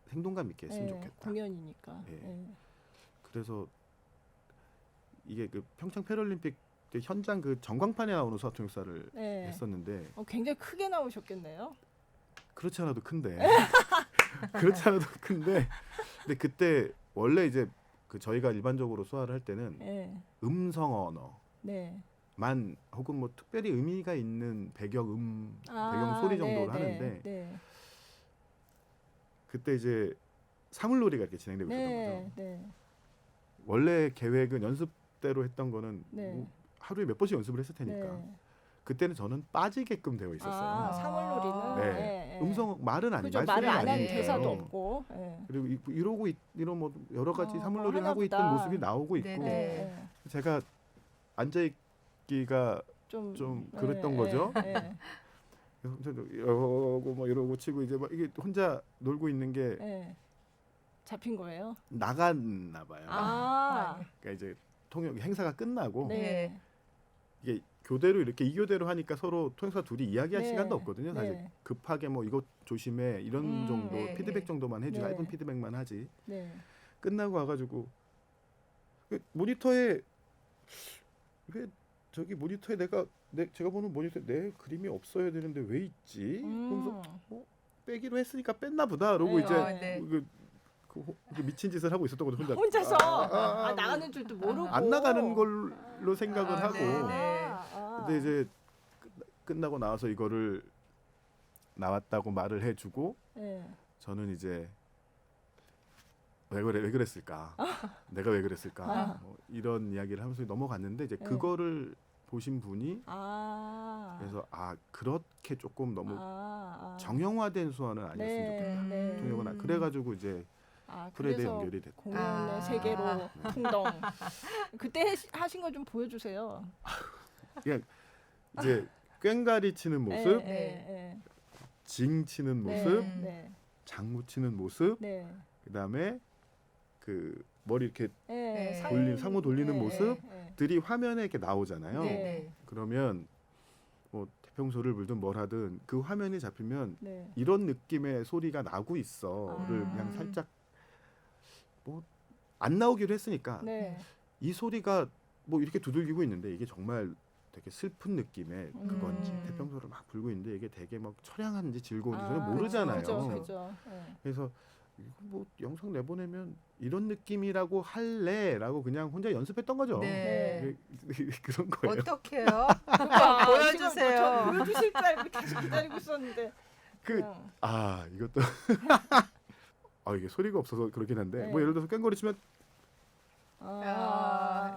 생동감 있게 했으면 좋겠다. 공연이니까. 예. 네. 그래서 이게 그 평창 패럴림픽 때 현장 그 전광판에 나오는 수화 통역사를 네. 했었는데 굉장히 크게 나오셨겠네요. 그렇지 않아도 큰데 근데 그때 원래 이제 그 저희가 일반적으로 수화를 할 때는 네. 음성 언어만 네. 혹은 뭐 특별히 의미가 있는 배경 소리 정도로 하는데 네. 그때 이제 사물놀이가 이렇게 진행되고 있었던 네. 거죠. 네. 원래 계획은 연습대로 했던 거는 네. 뭐 하루에 몇 번씩 연습을 했을 테니까 네. 그때는 저는 빠지게끔 되어 있었어요. 사물놀이는 네. 음성 말은 아니 그죠. 말소리는 말을 안 하는 아니니까요. 대사도 없고. 네. 그리고 이런 뭐 여러 가지 사물놀이를 하나 하고 보다. 있던 모습이 나오고 있고 네. 제가 앉아 있기가 좀 그랬던 거죠. 네. 이러고 치고 이제 막 이게 혼자 놀고 있는 게 네. 잡힌 거예요. 나갔나 봐요. 그러니까 이제 통역 행사가 끝나고 네. 이게 교대로 이렇게 2교대로 하니까 서로 통역사 둘이 이야기할 네. 시간도 없거든요. 사실 네. 급하게 뭐 이거 조심해 이런 정도 네, 피드백 네. 정도만 해주 네. 짧은 피드백만 하지. 네. 끝나고 와가지고 모니터에 왜 저기 모니터에 제가 보는 모니터에 내 그림이 없어야 되는데 왜 있지? 그러면서 빼기로 했으니까 뺐나 보다. 그러고 네. 이제 네. 그 미친 짓을 하고 있었던 거죠. 혼자서 나가는 줄도 모르고 안 나가는 걸로 생각을 하고. 네. 근데 이제 끝나고 나와서 이거를 나왔다고 말을 해주고 네. 저는 이제 왜 그랬을까? 내가 왜 그랬을까? 뭐 이런 이야기를 하면서 넘어갔는데 이제 그거를 보신 분이 그래서 그렇게 조금 너무 정형화된 수화는 아니었으면 좋겠다. 네. 통역은 그래가지고 이제 프레드에 그래서 연결이 됐고. 공연의 세계로 풍덩. 그때 하신 거 좀 보여주세요. 그냥 이제 꽹가리 치는 모습, 네. 징 치는 모습, 네. 장구 치는 모습, 네. 그다음에 그 머리 이렇게 네. 상모 돌리는 네. 모습들이 화면에 이렇게 나오잖아요. 네. 그러면 뭐 태평소를 불든 뭘 하든 그 화면이 잡히면 네. 이런 느낌의 소리가 나고 있어를 그냥 살짝 뭐 안 나오기로 했으니까 네. 이 소리가 뭐 이렇게 두들기고 있는데 이게 정말 되게 슬픈 느낌의 그건지 태평소를 막 불고 있는데 이게 되게 막 처량한지 즐거운지 저는 모르잖아요. 그죠. 그래서 이거 뭐 영상 내보내면 이런 느낌이라고 할래라고 그냥 혼자 연습했던 거죠. 네. 그런 거예요. 어떡해요? 그러니까 보여주세요. 저 보여주실 줄 알고 계속 기다리고 있었는데. 그냥. 이것도 이게 소리가 없어서 그렇긴 한데 네. 뭐 예를 들어서 꽹거리 치면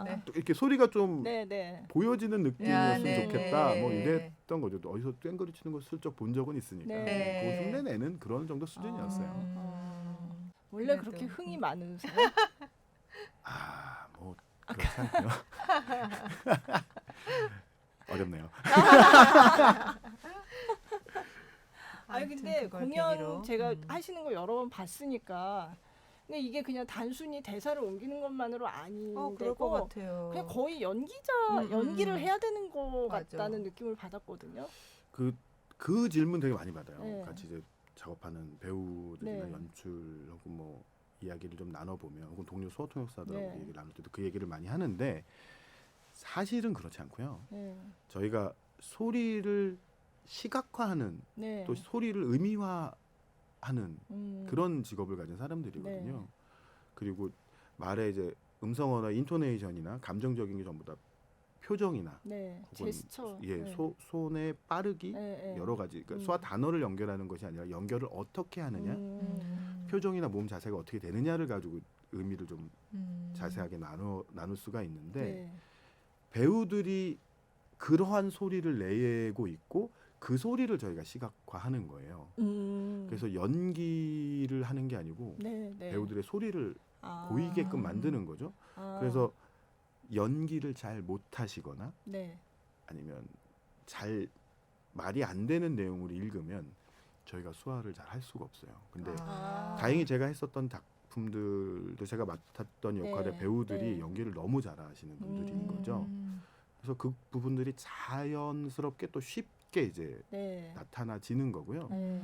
네. 또 이렇게 소리가 좀 네. 보여지는 느낌이었으면 네, 좋겠다. 네. 뭐 이랬던 거죠. 또 어디서 꽹거리 치는 거 슬쩍 본 적은 있으니까. 네. 그 흉내 내는 그런 정도 수준이었어요. 원래 그래도. 그렇게 흥이 많으세요? 뭐 그렇지 않고요. 어렵네요. 아니 근데 아무튼 그걸 공연 계기로. 제가 하시는 거 여러 번 봤으니까 근데 이게 그냥 단순히 대사를 옮기는 것만으로 아니고 그럴 것 같아요. 그냥 거의 음. 연기를 해야 되는 거 맞아. 같다는 느낌을 받았거든요. 그 질문 되게 많이 받아요. 네. 같이 이제 작업하는 배우들이나 네. 연출 혹은 뭐 이야기를 좀 나눠보면 혹은 동료 수어통역사들하고 네. 얘기를 나눌 때도 그 얘기를 많이 하는데 사실은 그렇지 않고요. 네. 저희가 소리를 시각화하는 네. 또 소리를 의미화하는 그런 직업을 가진 사람들이거든요. 네. 그리고 말의 이제 음성 언어 인토네이션이나 감정적인 게 전부 다 표정이나 네. 혹은 제스처. 네. 손의 빠르기 네. 여러 가지 그러니까 수와 단어를 연결하는 것이 아니라 연결을 어떻게 하느냐 표정이나 몸 자세가 어떻게 되느냐를 가지고 의미를 좀 자세하게 나눌 수가 있는데 네. 배우들이 그러한 소리를 내고 있고 그 소리를 저희가 시각화하는 거예요. 그래서 연기를 하는 게 아니고 네. 배우들의 소리를 보이게끔 만드는 거죠. 그래서 연기를 잘 못하시거나 네. 아니면 잘 말이 안 되는 내용을 읽으면 저희가 수화를 잘 할 수가 없어요. 근데 다행히 제가 했었던 작품들도 제가 맡았던 역할의 네, 배우들이 네. 연기를 너무 잘하시는 분들인 거죠. 그래서 그 부분들이 자연스럽게 또 쉽게 이제 네. 나타나지는 거고요. 네.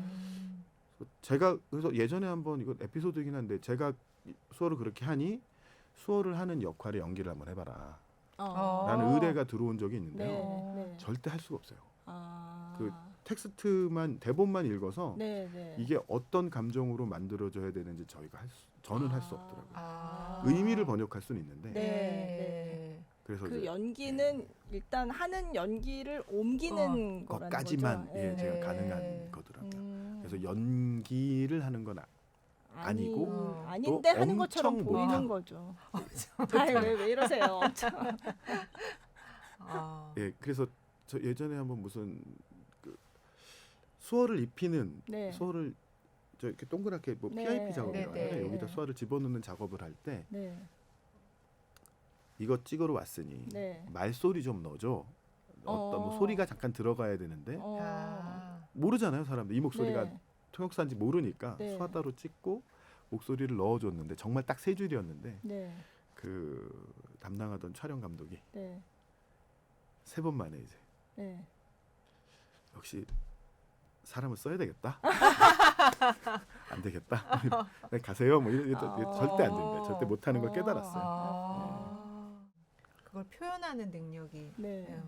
제가 그래서 예전에 한번 이거 에피소드이긴 한데 제가 수어를 그렇게 하니 수어를 하는 역할의 연기를 한번 해봐라. 라는 의뢰가 들어온 적이 있는데요. 네. 절대 할 수가 없어요. 아. 그 텍스트만 대본만 읽어서 네. 이게 어떤 감정으로 만들어져야 되는지 저는 할 수 없더라고요. 의미를 번역할 수는 있는데 네. 그래서 그 이제 연기는 일단 하는 연기를 옮기는 거라는 것까지만 거죠. 예, 제가 네. 가능한 거더라고요. 그래서 연기를 하는 건 아니고 아닌데 또 하는 것처럼 엄청 보이는 못한. 거죠. 왜 이러세요? 예, 그래서 저 예전에 한번 무슨 그 수어를 입히는 네. 수어를 저 이렇게 동그랗게 뭐 네. PIP 작업이라고 네, 네. 하잖아요. 여기다 수어를 집어넣는 작업을 할 때 네. 이거 찍으러 왔으니 네. 말소리 좀 넣어줘. 어떤 뭐 소리가 잠깐 들어가야 되는데 모르잖아요, 사람들. 이 목소리가 네. 통역사인지 모르니까 네. 수화 따로 찍고 목소리를 넣어줬는데 정말 딱 세 줄이었는데 네. 그 담당하던 촬영 감독이 네. 3번 만에 이제 네. 역시 사람을 써야 되겠다. 안 되겠다. 네, 가세요. 뭐 이게 절대 안 된다. 절대 못하는 걸 깨달았어요. 그걸 표현하는 능력이. 네.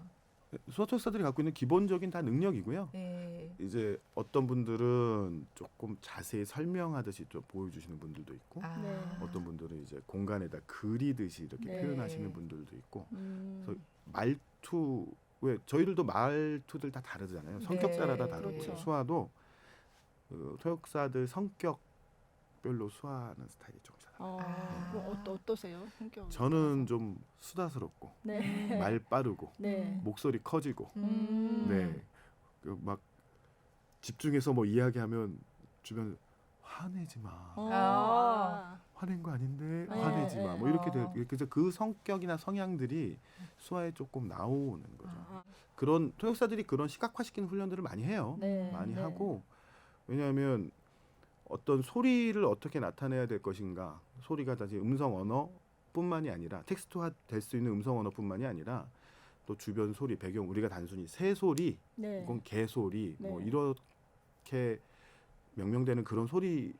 수화통역사들이 갖고 있는 기본적인 다 능력이고요. 네. 이제 어떤 분들은 조금 자세히 설명하듯이 좀 보여주시는 분들도 있고 네. 어떤 분들은 이제 공간에다 그리듯이 이렇게 네. 표현하시는 분들도 있고 그래서 음. 말투 왜 저희들도 말투들 다 다르잖아요. 성격 네, 따라 다 다르고 그렇죠. 수화도 통역사들 성격별로 수화하는 스타일이 좀 달라요. 그럼 어떠세요? 성격. 저는 좀 수다스럽고 네. 말 빠르고 네. 목소리 커지고 음. 네. 막 집중해서 뭐 이야기하면 주변 화내지 마. 화낸 거 아닌데 네, 화내지 마. 네. 뭐 이렇게 그래서 그 성격이나 성향들이 수화에 조금 나오는 거죠. 그런 통역사들이 그런 시각화시키는 훈련들을 많이 해요. 네. 많이 네. 하고 왜냐하면 어떤 소리를 어떻게 나타내야 될 것인가 소리가 다시 음성 언어뿐만이 아니라 텍스트화 될 수 있는 음성 언어뿐만이 아니라 또 주변 소리 배경 우리가 단순히 새 소리 네. 혹은 개 소리 뭐 네. 이렇게 명명되는 그런 소리들을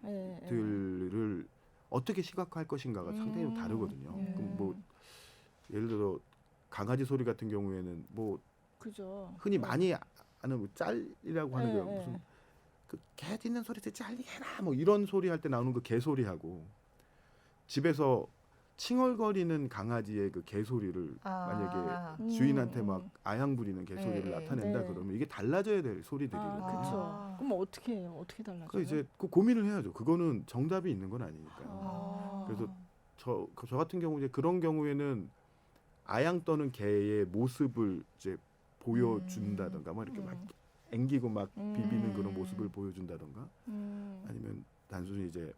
네. 어떻게 시각화할 것인가가 상당히 좀 다르거든요. 네. 그럼 뭐 예를 들어 강아지 소리 같은 경우에는 뭐 그죠. 흔히 많이 아는 뭐 짤이라고 하는 네, 게 무슨 그 개 짖는 소리 듣지 알리게나 뭐 이런 소리 할 때 나오는 그 개 소리하고 집에서 칭얼거리는 강아지의 그 개 소리를 만약에 주인한테 막 아양 부리는 개 소리를 나타낸다 네. 그러면 이게 달라져야 될 소리들이거든요. 그렇죠. 그럼 어떻게 해요? 어떻게 달라져요? 그 이제 그 고민을 해야죠. 그거는 정답이 있는 건 아니니까요. 그래서 저 같은 경우 이제 그런 경우에는 아양 떠는 개의 모습을 이제 보여준다던가 뭐 이렇게 막 앵기고 막 비비는 그런 모습을 보여준다던가 아니면 단순히 이제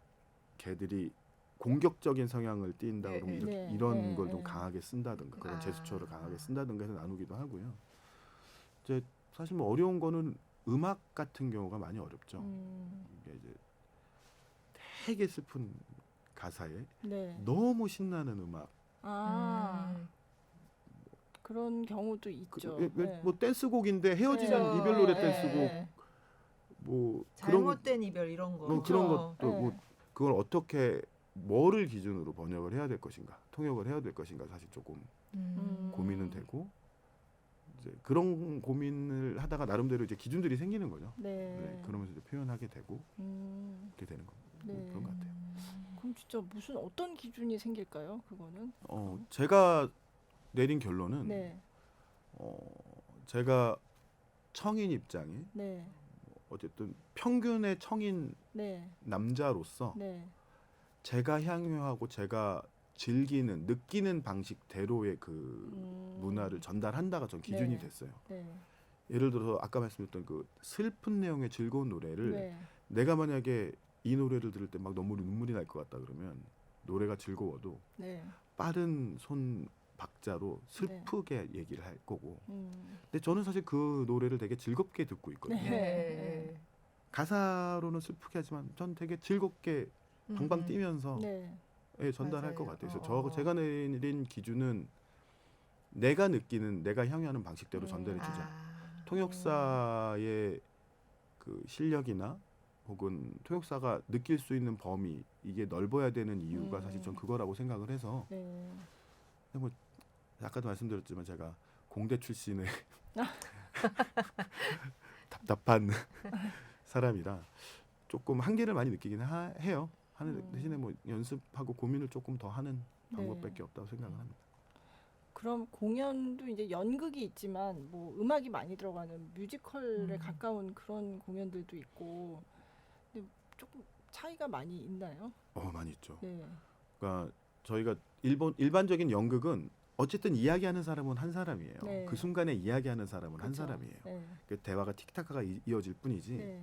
개들이 공격적인 성향을 띈다 그러면 이런 걸 좀 강하게 쓴다든가 그런 제스처를 강하게 쓴다든가 해서 나누기도 하고요. 이제 사실 뭐 어려운 거는 음악 같은 경우가 많이 어렵죠. 이게 이제 되게 슬픈 가사에 너무 신나는 음악. 그런 경우도 있죠. 뭐 댄스곡인데 헤어지는 이별 노래 댄스곡 뭐 잘못된 이별 이런 거. 뭐 그런 것도 뭐 그걸 어떻게 뭐를 기준으로 번역을 해야 될 것인가 통역을 해야 될 것인가 사실 조금 고민은 되고 이제 그런 고민을 하다가 나름대로 이제 기준들이 생기는 거죠. 네, 그러면서 이제 표현하게 되고 이렇게 되는 거 그런 것 같아요. 그럼 진짜 무슨 어떤 기준이 생길까요? 그거는? 제가 내린 결론은 제가 청인 입장에 어쨌든 평균의 청인 남자로서 제가 향유하고 제가 즐기는 느끼는 방식대로의 그 문화를 전달한다가 전 기준이 됐어요. 예를 들어서 아까 말씀드렸던 그 슬픈 내용의 즐거운 노래를 내가 만약에 이 노래를 들을 때 막 너무 눈물이 날 것 같다 그러면 노래가 즐거워도 빠른 손 박자로 슬프게 얘기를 할 거고 근데 저는 사실 그 노래를 되게 즐겁게 듣고 있거든요. 가사로는 슬프게 하지만 전 되게 즐겁게 방방 뛰면서 전달할 것 같아요. 그래서 제가 내린 기준은 내가 느끼는 내가 향유하는 방식대로 전달해 주자. 통역사의 그 실력이나 혹은 통역사가 느낄 수 있는 범위 이게 넓어야 되는 이유가 사실 전 그거라고 생각을 해서 뭐 아까도 말씀드렸지만 제가 공대 출신의 답답한 사람이라 조금 한계를 많이 느끼긴 해요. 하는 대신에 뭐 연습하고 고민을 조금 더 하는 방법밖에 없다고 생각을 합니다. 그럼 공연도 이제 연극이 있지만 뭐 음악이 많이 들어가는 뮤지컬에 가까운 그런 공연들도 있고 근데 조금 차이가 많이 있나요? 많이 있죠. 그러니까 저희가 일반적인 연극은 어쨌든 이야기하는 사람은 한 사람이에요. 그 순간에 이야기하는 사람은 한 사람이에요. 그 대화가 틱타카가 이어질 뿐이지.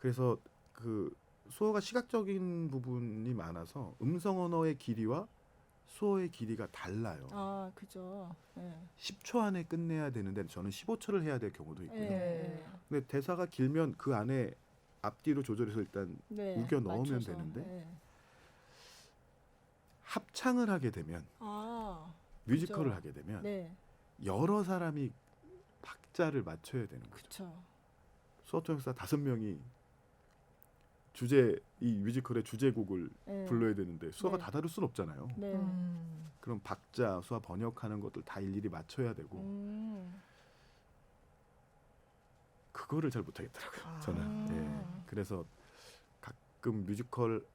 그래서 그 수어가 시각적인 부분이 많아서 음성 언어의 길이와 수어의 길이가 달라요. 그죠. 10초 안에 끝내야 되는데 저는 15초를 해야 될 경우도 있고요. 근데 대사가 길면 그 안에 앞뒤로 조절해서 일단 우겨 넣으면 맞춰서. 되는데 합창을 하게 되면 뮤지컬을 그죠. 하게 되면 여러 사람이 박자를 맞춰야 되는 거죠. 그렇죠. 수어 통역사 5명이 이 뮤지컬의 주제곡을 불러야 되는데 수어가 다 다를 순 없잖아요. 그럼 박자, 수어 번역하는 것들 다 일일이 맞춰야 되고 그거를 잘 못하겠더라고요. 저는. 그래서 가끔 뮤지컬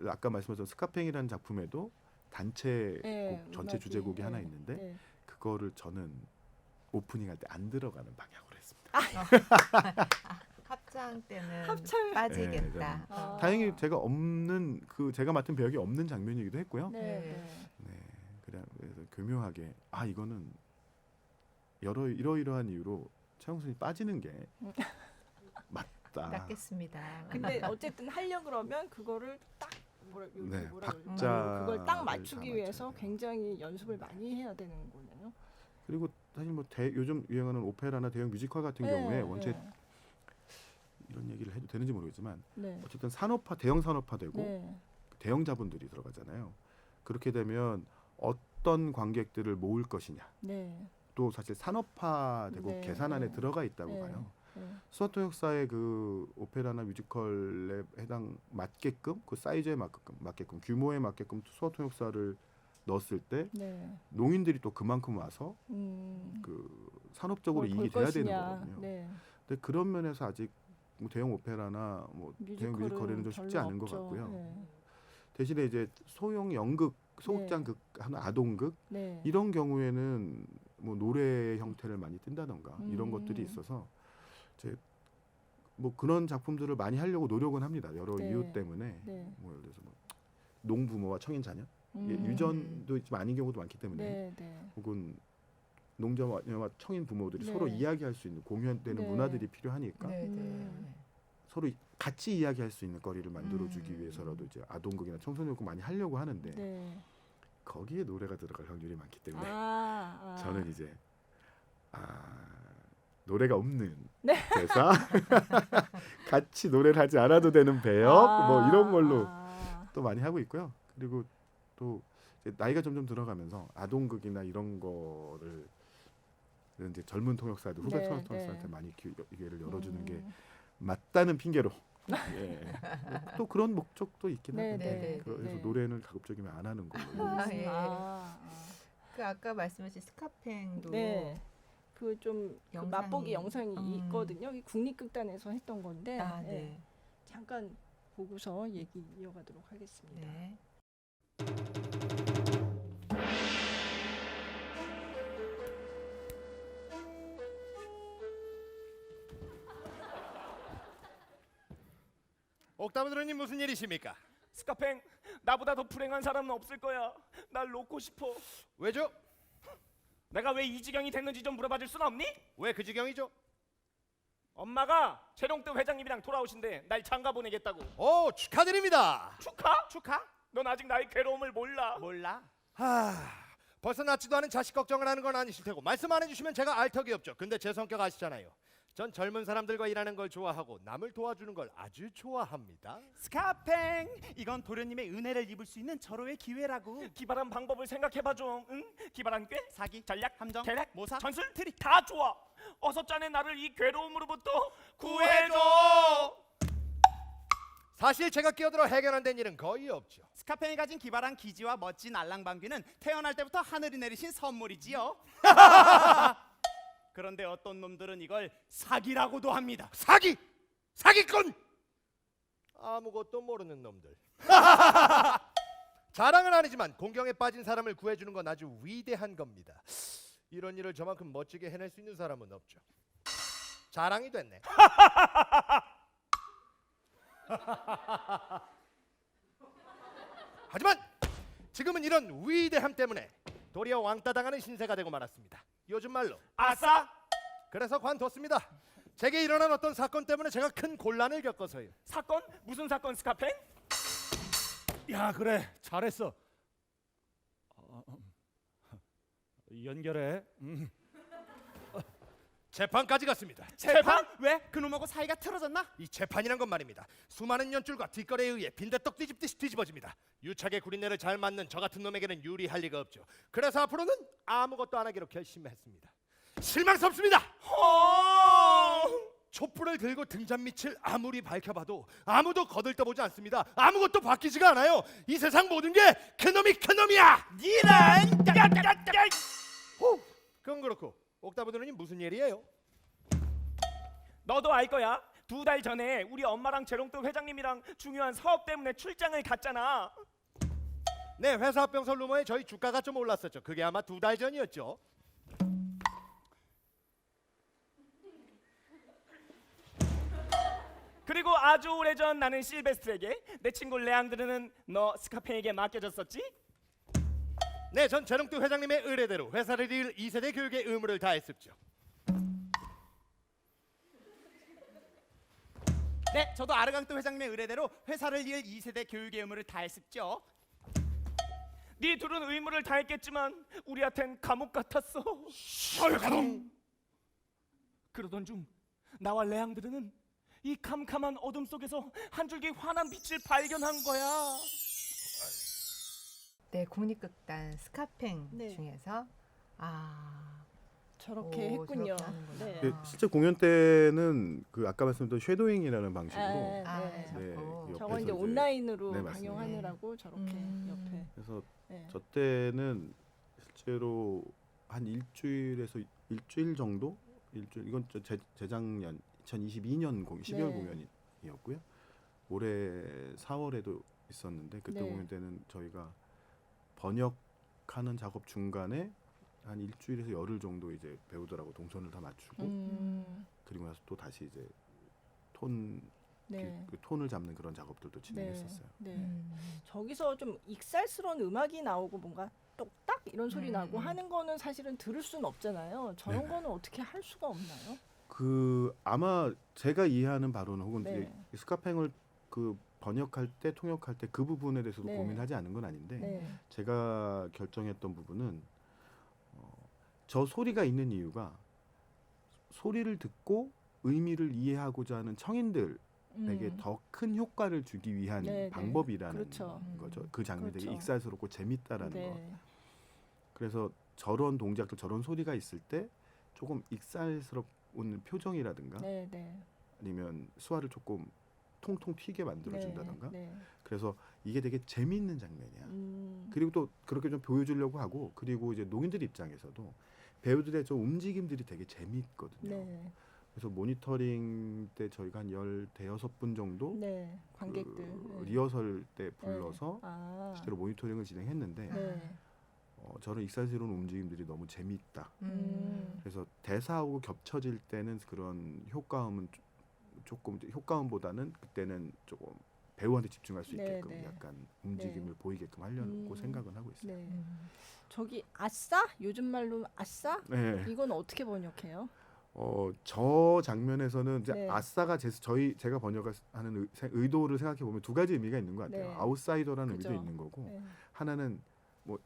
아까 말씀하신 스카팽이라는 작품에도 단체곡 전체 음악이, 주제곡이 하나 있는데 그거를 저는 오프닝 할 때 안 들어가는 방향으로 했습니다. 합창 때는 빠지겠다. 다행히 제가 제가 맡은 배역이 없는 장면이기도 했고요. 그래서 교묘하게 이거는 이러이러한 이유로 최영순이 빠지는 게 맞다. 낫겠습니다. 근데 어쨌든 하려 그러면 그거를 딱 박자 그걸 딱 맞추기 위해서 굉장히 연습을 많이 해야 되는 거네요. 그리고 사실 뭐 요즘 유행하는 오페라나 대형 뮤지컬 같은 경우에 원체 이런 얘기를 해도 되는지 모르겠지만 어쨌든 대형 산업화되고 대형 자본들이 들어가잖아요. 그렇게 되면 어떤 관객들을 모을 것이냐. 또 사실 산업화되고 계산 안에 들어가 있다고 봐요. 수어 통역사의 그 오페라나 뮤지컬에 해당 맞게끔 그 사이즈에 맞게끔 규모에 맞게끔 수어 통역사를 넣었을 때 농인들이 또 그만큼 와서 그 산업적으로 뭘 볼 이익이 돼야 되는 것이냐. 거거든요. 네. 근데 그런 면에서 아직 뭐 대형 오페라나 뭐 대형 뮤지컬에는 좀 쉽지 별로 않은 것 없죠. 같고요. 네. 대신에 이제 소형 연극, 소극장 극, 아동극 네. 이런 경우에는 뭐 노래 형태를 많이 뜬다던가 이런 것들이 음. 있어서 이제 뭐 그런 작품들을 많이 하려고 노력은 합니다. 여러 네. 이유 때문에 네. 뭐 예를 들어서 뭐 농부모와 청인 자녀 이게 음. 유전도 좀 아닌 경우도 많기 때문에 네, 네. 혹은 농자와 청인 부모들이 네. 서로 이야기할 수 있는 공유되는 네. 문화들이 필요하니까 네, 네. 음. 서로 같이 이야기할 수 있는 거리를 만들어주기 음. 위해서라도 이제 아동극이나 청소년극 많이 하려고 하는데 네. 거기에 노래가 들어갈 확률이 많기 때문에 아. 저는 이제 노래가 없는 네. 대사 같이 노래를 하지 않아도 되는 배역 뭐 이런 걸로 또 많이 하고 있고요. 그리고 또 이제 나이가 점점 들어가면서 아동극이나 이런 거를 이제 젊은 통역사들 후배 네, 통역사한테 네. 많이 기회를 열어주는 음. 게 맞다는 핑계로 예. 또 그런 목적도 있긴 네, 한데 네, 그래서 네. 노래는 가급적이면 안 하는 걸로. 아, 예. 아. 그 아까 말씀하신 스카팽도 네. 그 좀 영상이- 맛보기 영상이 음. 있거든요. 이 국립극단에서 했던 건데 아, 네. 네. 잠깐 보고서 얘기 이어가도록 하겠습니다. 네. 옥타브드로님 무슨 일이십니까? 스카팽, 나보다 더 불행한 사람은 없을 거야. 날 놓고 싶어. 왜죠? 내가 왜 이 지경이 됐는지 좀 물어봐줄 순 없니? 왜 그 지경이죠? 엄마가 재롱뜨 회장님이랑 돌아오신대. 날 장가 보내겠다고. 오, 축하드립니다. 축하? 넌 아직 나의 괴로움을 몰라. 벌써 낳지도 않은 자식 걱정을 하는 건 아니실 테고 말씀 안 해주시면 제가 알 턱이 없죠. 근데 제 성격 아시잖아요. 전 젊은 사람들과 일하는 걸 좋아하고 남을 도와주는 걸 아주 좋아합니다. 스카팽, 이건 도련님의 은혜를 입을 수 있는 절호의 기회라고. 기발한 방법을 생각해봐 좀. 응? 기발한 꾀? 사기, 전략? 함정, 계략? 모사, 전술? 트릭? 다 좋아. 어서 짜내 나를 이 괴로움으로부터 구해줘. 사실 제가 끼어들어 해결 안 된 일은 거의 없죠. 스카팽이 가진 기발한 기지와 멋진 알랑방귀는 태어날 때부터 하늘이 내리신 선물이지요. 그런데 어떤 놈들은 이걸 사기라고도 합니다. 사기! 사기꾼! 아무것도 모르는 놈들. 자랑은 아니지만 공경에 빠진 사람을 구해주는 건 아주 위대한 겁니다. 이런 일을 저만큼 멋지게 해낼 수 있는 사람은 없죠. 자랑이 됐네. 하지만 지금은 이런 위대함 때문에 도리어 왕따 당하는 신세가 되고 말았습니다. 요즘 말로 아싸? 그래서 관뒀습니다. 제게 일어난 어떤 사건 때문에 제가 큰 곤란을 겪어서요. 사건? 무슨 사건, 스카팽? 야, 그래, 잘했어. 연결해. 재판까지 갔습니다. 재판? 왜? 그놈하고 사이가 틀어졌나? 이 재판이란 건 말입니다. 수많은 연줄과 뒷거래에 의해 빈대떡 뒤집듯이 뒤집어집니다. 유착의 구린내를 잘 맞는 저 같은 놈에게는 유리할 리가 없죠. 그래서 앞으로는 아무것도 안 하기로 결심했습니다. 실망스럽습니다. 촛불을 들고 등잔 밑을 아무리 밝혀봐도 아무도 거들떠보지 않습니다. 아무것도 바뀌지가 않아요. 이 세상 모든 게 그놈이 그놈이야. 니란! 그건 그렇고 옥타브드로님 무슨 일이에요? 너도 알 거야. 2달 전에 우리 엄마랑 재롱뜨 회장님이랑 중요한 사업 때문에 출장을 갔잖아. 네, 회사 합병설 루머에 저희 주가가 좀 올랐었죠. 그게 아마 2달 전이었죠. 그리고 아주 오래전 나는 실베스트에게, 내 친구 레앙드르는 너 스카팽에게 맡겨줬었지? 네, 전 재롱뜨 회장님의 의뢰대로 회사를 이을 2세대 교육의 의무를 다했었죠. 네, 저도 아르강토 회장님의 의뢰대로 회사를 이을 2세대 교육의 의무를 다했었죠. 네 둘은 의무를 다했겠지만 우리한텐 감옥 같았어. 헐가동. 그러던 중 나와 레앙드르는 이 캄캄한 어둠 속에서 한 줄기 환한 빛을 발견한 거야. 네, 국립극단 스카팽 네. 중에서 저렇게 했군요. 저렇게 하는구나. 네. 네, 실제 공연 때는 그 아까 말씀드린 쉐도잉이라는 방식으로 네. 네, 자꾸. 옆에서 저건 이제 이제- 온라인으로 네, 맞습니다. 방영하느라고 저렇게 옆에. 그래서 네. 저 때는 실제로 한 일주일에서 일주일 정도 이건 재작년 2022년 12월 공연이었고요. 올해 4월에도 있었는데 그때 공연 때는 저희가 번역하는 작업 중간에 한 일주일에서 열흘 정도 이제 배우들하고 동선을 다 맞추고 그리고 나서 또 다시 이제 그 톤을 잡는 그런 작업들도 진행했었어요. 저기서 좀 익살스러운 음악이 나오고 뭔가 똑딱 이런 소리 나고 하는 거는 사실은 들을 수는 없잖아요. 저런 네네. 거는 어떻게 할 수가 없나요? 그 아마 제가 이해하는 바로는 혹은 이제 스카팽을 그 번역할 때 통역할 때 그 부분에 대해서도 고민하지 않은 건 아닌데 제가 결정했던 부분은 저 소리가 있는 이유가 소리를 듣고 의미를 이해하고자 하는 청인들에게 더 큰 효과를 주기 위한 방법이라는 그렇죠. 거죠. 그 장면이 되게 그렇죠. 익살스럽고 재밌다라는 거. 그래서 저런 동작들, 저런 소리가 있을 때 조금 익살스러운 표정이라든가 아니면 수화를 조금 통통 튀게 만들어준다던가. 그래서 이게 되게 재미있는 장면이야. 그리고 또 그렇게 좀 보여주려고 하고 그리고 이제 농인들 입장에서도 배우들의 저 움직임들이 되게 재미있거든요. 그래서 모니터링 때 저희가 한 15분 정도 관객들 그 리허설 때 불러서 실제로 모니터링을 진행했는데 저런 익살스러운 움직임들이 너무 재미있다. 그래서 대사하고 겹쳐질 때는 그런 효과음은 조금 효과음보다는 그때는 조금 배우한테 집중할 수 있게끔 약간 움직임을 보이게끔 하려고 생각은 하고 있어요. 저기 아싸? 요즘 말로 아싸? 네. 이건 어떻게 번역해요? 저 장면에서는 이제 아싸가 제가 번역하는 의도를 생각해 보면 두 가지 의미가 있는 것 같아요. 아웃사이더라는 그죠. 의미도 있는 거고 하나는 뭐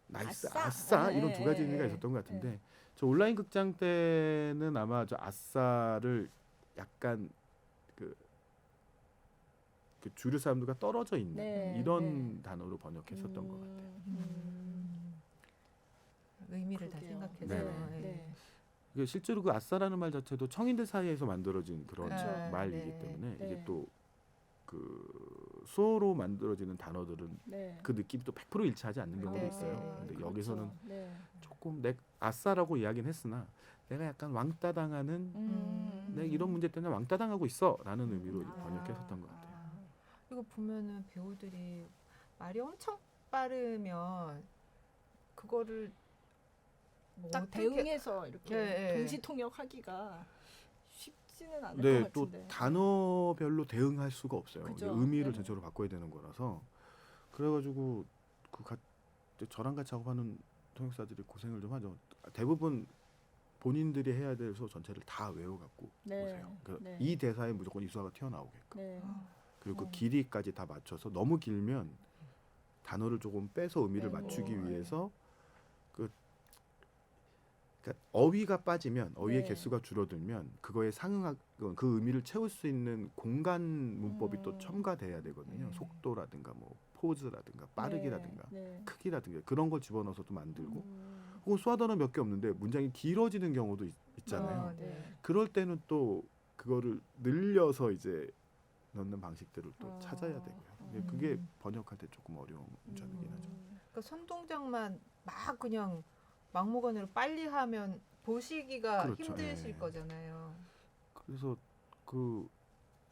나이스 아싸 이런 두 가지 의미가 있었던 것 같은데 저 온라인 극장 때는 아마 저 아싸를 약간 그 주류 사람들과 떨어져 있는 이런 단어로 번역했었던 것 같아요. 의미를 다 그러게요. 생각해서. 이게 실제로 그 아싸라는 말 자체도 청인들 사이에서 만들어진 그런 말이기 때문에 이게 또 그 수어로 만들어지는 단어들은 그 느낌이 또 100% 일치하지 않는 경우도 있어요. 근데 그렇죠. 여기서는 조금 아싸라고 이야기는 했으나 내가 약간 왕따 당하는 내가 이런 문제 때문에 왕따 당하고 있어라는 의미로 번역했었던 것 같아요. 이거 보면은 배우들이 말이 엄청 빠르면 그거를 뭐 딱 어떻게- 대응해서 이렇게 동시 통역하기가 쉽지는 않을 것 또 같은데. 단어별로 대응할 수가 없어요. 그죠. 의미를 전체로 바꿔야 되는 거라서 그래가지고 저랑 같이 작업하는 통역사들이 고생을 좀 하죠. 대부분 본인들이 해야 될 소 전체를 다 외워갖고 오세요. 그러니까 이 대사에 무조건 이 수화가 튀어나오게끔. 그리고 그 길이까지 다 맞춰서 너무 길면 단어를 조금 빼서 의미를 맞추기 위해서 그러니까 어휘가 빠지면 어휘의 개수가 줄어들면 그거에 그 의미를 채울 수 있는 공간 문법이 또 첨가돼야 되거든요. 속도라든가 뭐 포즈라든가 빠르기라든가 크기라든가 그런 걸 집어넣어서 또 만들고 혹은 수화단어 몇 개 없는데 문장이 길어지는 경우도 있잖아요. 그럴 때는 또 그거를 늘려서 이제 넣는 방식들을 또 찾아야 되고요. 그게 번역할 때 조금 어려운 점이긴 하죠. 그러니까 손동작만 막 그냥 막무가내로 빨리 하면 보시기가 그렇죠. 힘드실 거잖아요. 그래서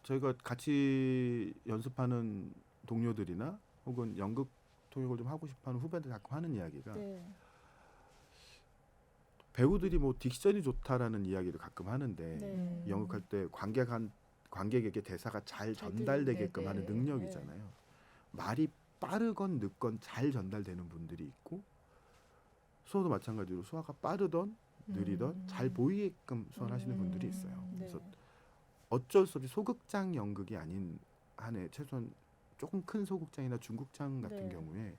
저희가 같이 연습하는 동료들이나 혹은 연극 통역을 좀 하고 싶어하는 후배들 가끔 하는 이야기가 배우들이 뭐 딕션이 좋다라는 이야기를 가끔 하는데 연극할 때 관객에게 대사가 잘 전달되게끔 하는 능력이잖아요. 말이 빠르건 늦건 잘 전달되는 분들이 있고 수어도 마찬가지로 수화가 빠르던 느리던 잘 보이게끔 수화를 하시는 분들이 있어요. 그래서 어쩔 수 없이 소극장 연극이 아닌 한에 최소한 조금 큰 소극장이나 중극장 같은 경우에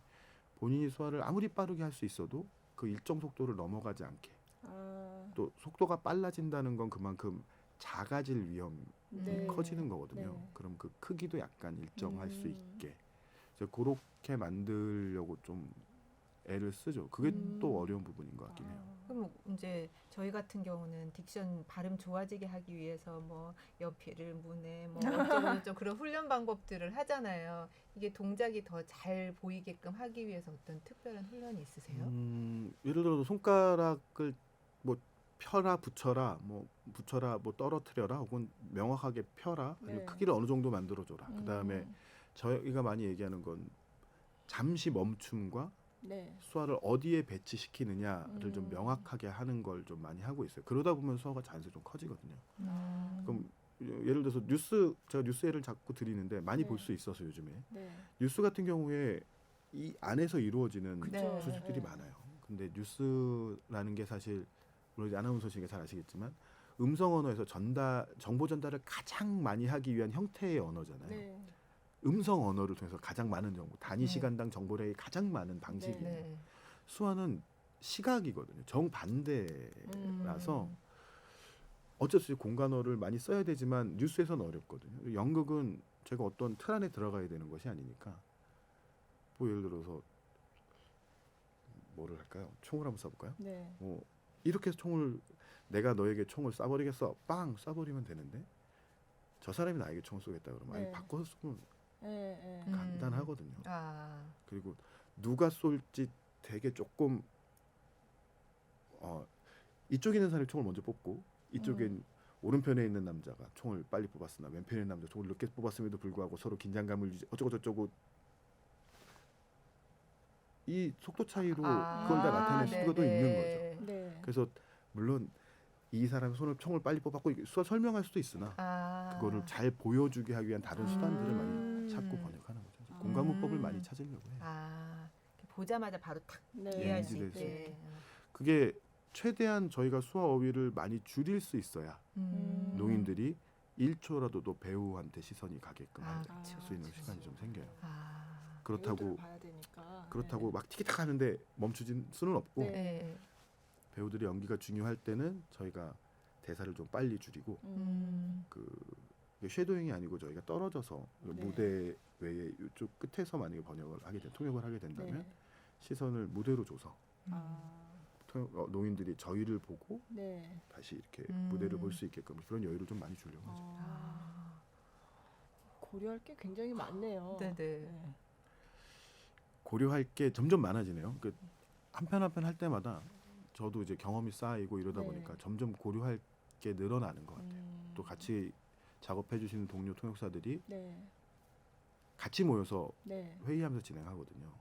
본인이 수화를 아무리 빠르게 할 수 있어도 그 일정 속도를 넘어가지 않게 또 속도가 빨라진다는 건 그만큼 작아질 위험이 커지는 거거든요. 그럼 그 크기도 약간 일정할 수 있게 그래서 그렇게 만들려고 좀 애를 쓰죠. 그게 또 어려운 부분인 것 같긴 해요. 그럼 이제 저희 같은 경우는 딕션 발음 좋아지게 하기 위해서 뭐 연필을 무네 뭐 어쩌고 그런 훈련 방법들을 하잖아요. 이게 동작이 더 잘 보이게끔 하기 위해서 어떤 특별한 훈련이 있으세요? 예를 들어서 손가락을 뭐 펴라 붙여라 뭐 떨어뜨려라 혹은 명확하게 펴라 그리고 네. 크기를 어느 정도 만들어줘라. 그다음에 저희가 많이 얘기하는 건 잠시 멈춤과 네. 수화를 어디에 배치시키느냐를 좀 명확하게 하는 걸 좀 많이 하고 있어요. 그러다 보면 수화가 자연스레 좀 커지거든요. 그럼 예를 들어서 제가 뉴스 예를 자꾸 드리는데 많이 네. 볼 수 있어서 요즘에 네. 뉴스 같은 경우에 이 안에서 이루어지는 그쵸. 수집들이 네. 많아요. 근데 뉴스라는 게 사실 물론 이제 아나운서시니까 잘 아시겠지만 음성 언어에서 정보 전달을 가장 많이 하기 위한 형태의 언어잖아요. 네. 음성 언어를 통해서 가장 많은 정보, 단위 시간당 정보량이 가장 많은 방식이에요. 네. 수화는 시각이거든요. 정반대라서 어쩔 수 없이 공간어를 많이 써야 되지만 뉴스에서는 어렵거든요. 연극은 제가 어떤 틀 안에 들어가야 되는 것이 아니니까 뭐 예를 들어서 뭐를 할까요? 총을 한번 쏴볼까요? 네. 뭐 이렇게 해서 내가 너에게 총을 쏴버리겠어. 빵 쏴버리면 되는데 저 사람이 나에게 총을 쏘겠다 그러면 아니 네. 바꿔서 쏘면 네. 간단하거든요. 아, 그리고 누가 쏠지 되게 조금 이쪽에 있는 사람이 총을 먼저 뽑고 이쪽엔 오른편에 있는 남자가 총을 빨리 뽑았으나 왼편에 있는 남자가 총을 늦게 뽑았음에도 불구하고 서로 긴장감을 어쩌고 저쩌고 이 속도 차이로 그걸 다 나타낼 수가 있는 거죠. 네. 그래서 물론 이 사람이 총을 빨리 뽑았고 설명할 수도 있으나 그거를 잘 보여주게 하기 위한 다른 수단들을 많이 찾고 번역하는 거죠. 공간문법을 많이 찾으려고 해요. 이렇게 보자마자 바로 탁 네. 이해할 수 인지될 수 있게. 그게 최대한 저희가 수화 어휘를 많이 줄일 수 있어야 농인들이 1초라도 더 배우한테 시선이 가게끔 할 수 있는 시간이 좀 생겨요. 그렇다고 봐야 되니까. 그렇다고 막 티키타카 하는데 멈추진 수는 없고 네. 배우들이 연기가 중요할 때는 저희가 대사를 좀 빨리 줄이고 이게 쉐도잉이 아니고 저희가 떨어져서 무대 외에 이쪽 끝에서 만약에 통역을 하게 된다면 시선을 무대로 줘서 농인들이 저희를 보고 네. 다시 이렇게 무대를 볼 수 있게끔 그런 여유를 좀 많이 주려고 하죠. 고려할 게 굉장히 많네요. 네네. 고려할 게 점점 많아지네요. 한 편 한 편 할 때마다 저도 이제 경험이 쌓이고 이러다 보니까 점점 고려할 게 늘어나는 것 같아요. 또 같이 작업해 주시는 동료 통역사들이 같이 모여서 회의하면서 진행하거든요.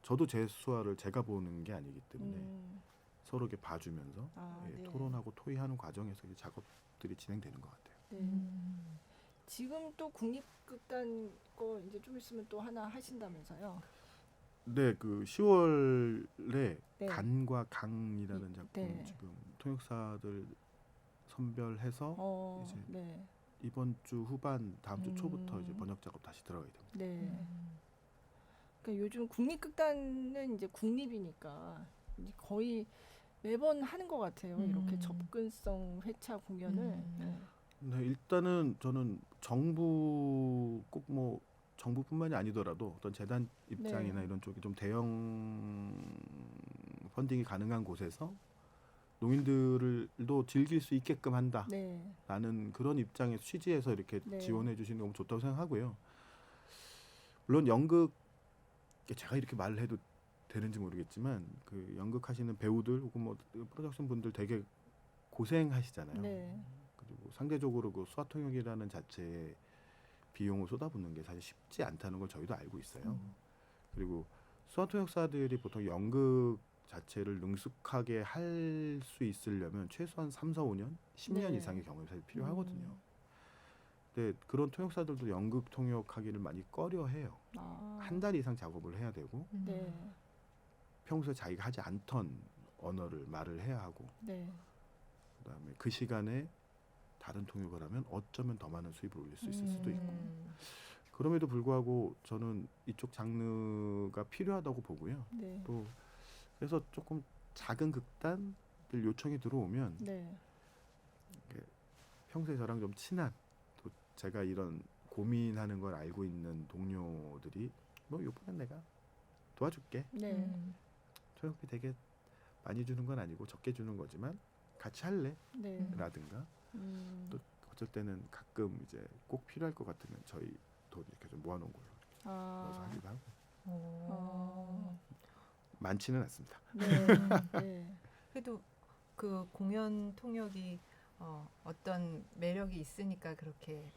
저도 제 수화를 제가 보는 게 아니기 때문에 서로 이렇게 봐주면서 토론하고 토의하는 과정에서 이 작업들이 진행되는 것 같아요. 지금 또 국립극단 거 이제 좀 있으면 또 하나 하신다면서요? 네, 그 10월에 간과 강이라는 작품 지금 통역사들 선별해서 이제 이번 주 후반 다음 주 초부터 이제 번역 작업 다시 들어가게 됩니다. 그러니까 요즘 국립극단은 이제 국립이니까 이제 거의 매번 하는 것 같아요. 이렇게 접근성 회차 공연을. 네, 일단은 저는 정부뿐만이 아니더라도 어떤 재단 입장이나 이런 쪽이 좀 대형 펀딩이 가능한 곳에서 농인들도 즐길 수 있게끔 한다라는 그런 입장의 취지에서 이렇게 지원해 주시는 게 너무 좋다고 생각하고요. 물론 연극 제가 이렇게 말을 해도 되는지 모르겠지만 그 연극 하시는 배우들 혹은 뭐 프로덕션 분들 되게 고생하시잖아요. 그리고 상대적으로 그 수화통역이라는 자체에 비용을 쏟아붓는 게 사실 쉽지 않다는 걸 저희도 알고 있어요. 그리고 수화통역사들이 보통 연극 자체를 능숙하게 할 수 있으려면 최소한 3, 4, 5년, 10년 이상의 경험이 사실 필요하거든요. 근데 그런 통역사들도 연극 통역하기를 많이 꺼려해요. 한 달 이상 작업을 해야 되고 평소에 자기가 하지 않던 언어를 말을 해야 하고 그다음에 그 시간에 다른 통역을 하면 어쩌면 더 많은 수입을 올릴 수 있을 수도 있고 그럼에도 불구하고 저는 이쪽 장르가 필요하다고 보고요. 또 그래서 조금 작은 극단들 요청이 들어오면 평소에 저랑 좀 친한 또 제가 이런 고민하는 걸 알고 있는 동료들이 뭐 이번엔 내가 도와줄게 통역비 되게 많이 주는 건 아니고 적게 주는 거지만 같이 할래? 네. 라든가 또 어쩔 때는 가끔 이제 꼭 필요할 것 같으면 저희 돈 이렇게 좀 모아놓은 걸로 넣어서 하기도 하고 많지는 않습니다. 네. 네. 그래도 그 공연 통역이 어떤 매력이 있으니까 그렇게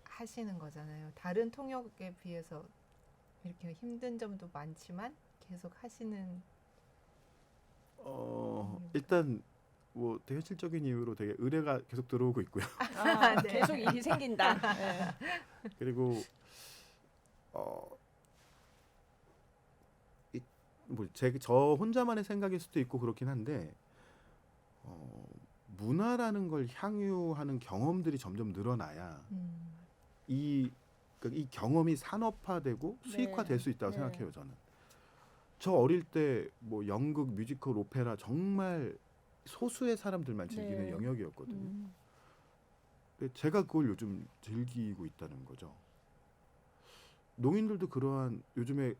하시는 거잖아요. 다른 통역에 비해서 이렇게 힘든 점도 많지만 계속 하시는. 일단 뭐 되게 현실적인 이유로 되게 의뢰가 계속 들어오고 있고요. 네. 계속 일이 생긴다. 네. 그리고 저 혼자만의 생각일 수도 있고 그렇긴 한데 문화라는 걸 향유하는 경험들이 점점 늘어나야 그러니까 이 경험이 산업화되고 수익화될 수 있다고 생각해요. 저는 저 어릴 때 뭐 연극, 뮤지컬, 오페라 정말 소수의 사람들만 즐기는 영역이었거든요. 근데 제가 그걸 요즘 즐기고 있다는 거죠. 농인들도 그러한 요즘에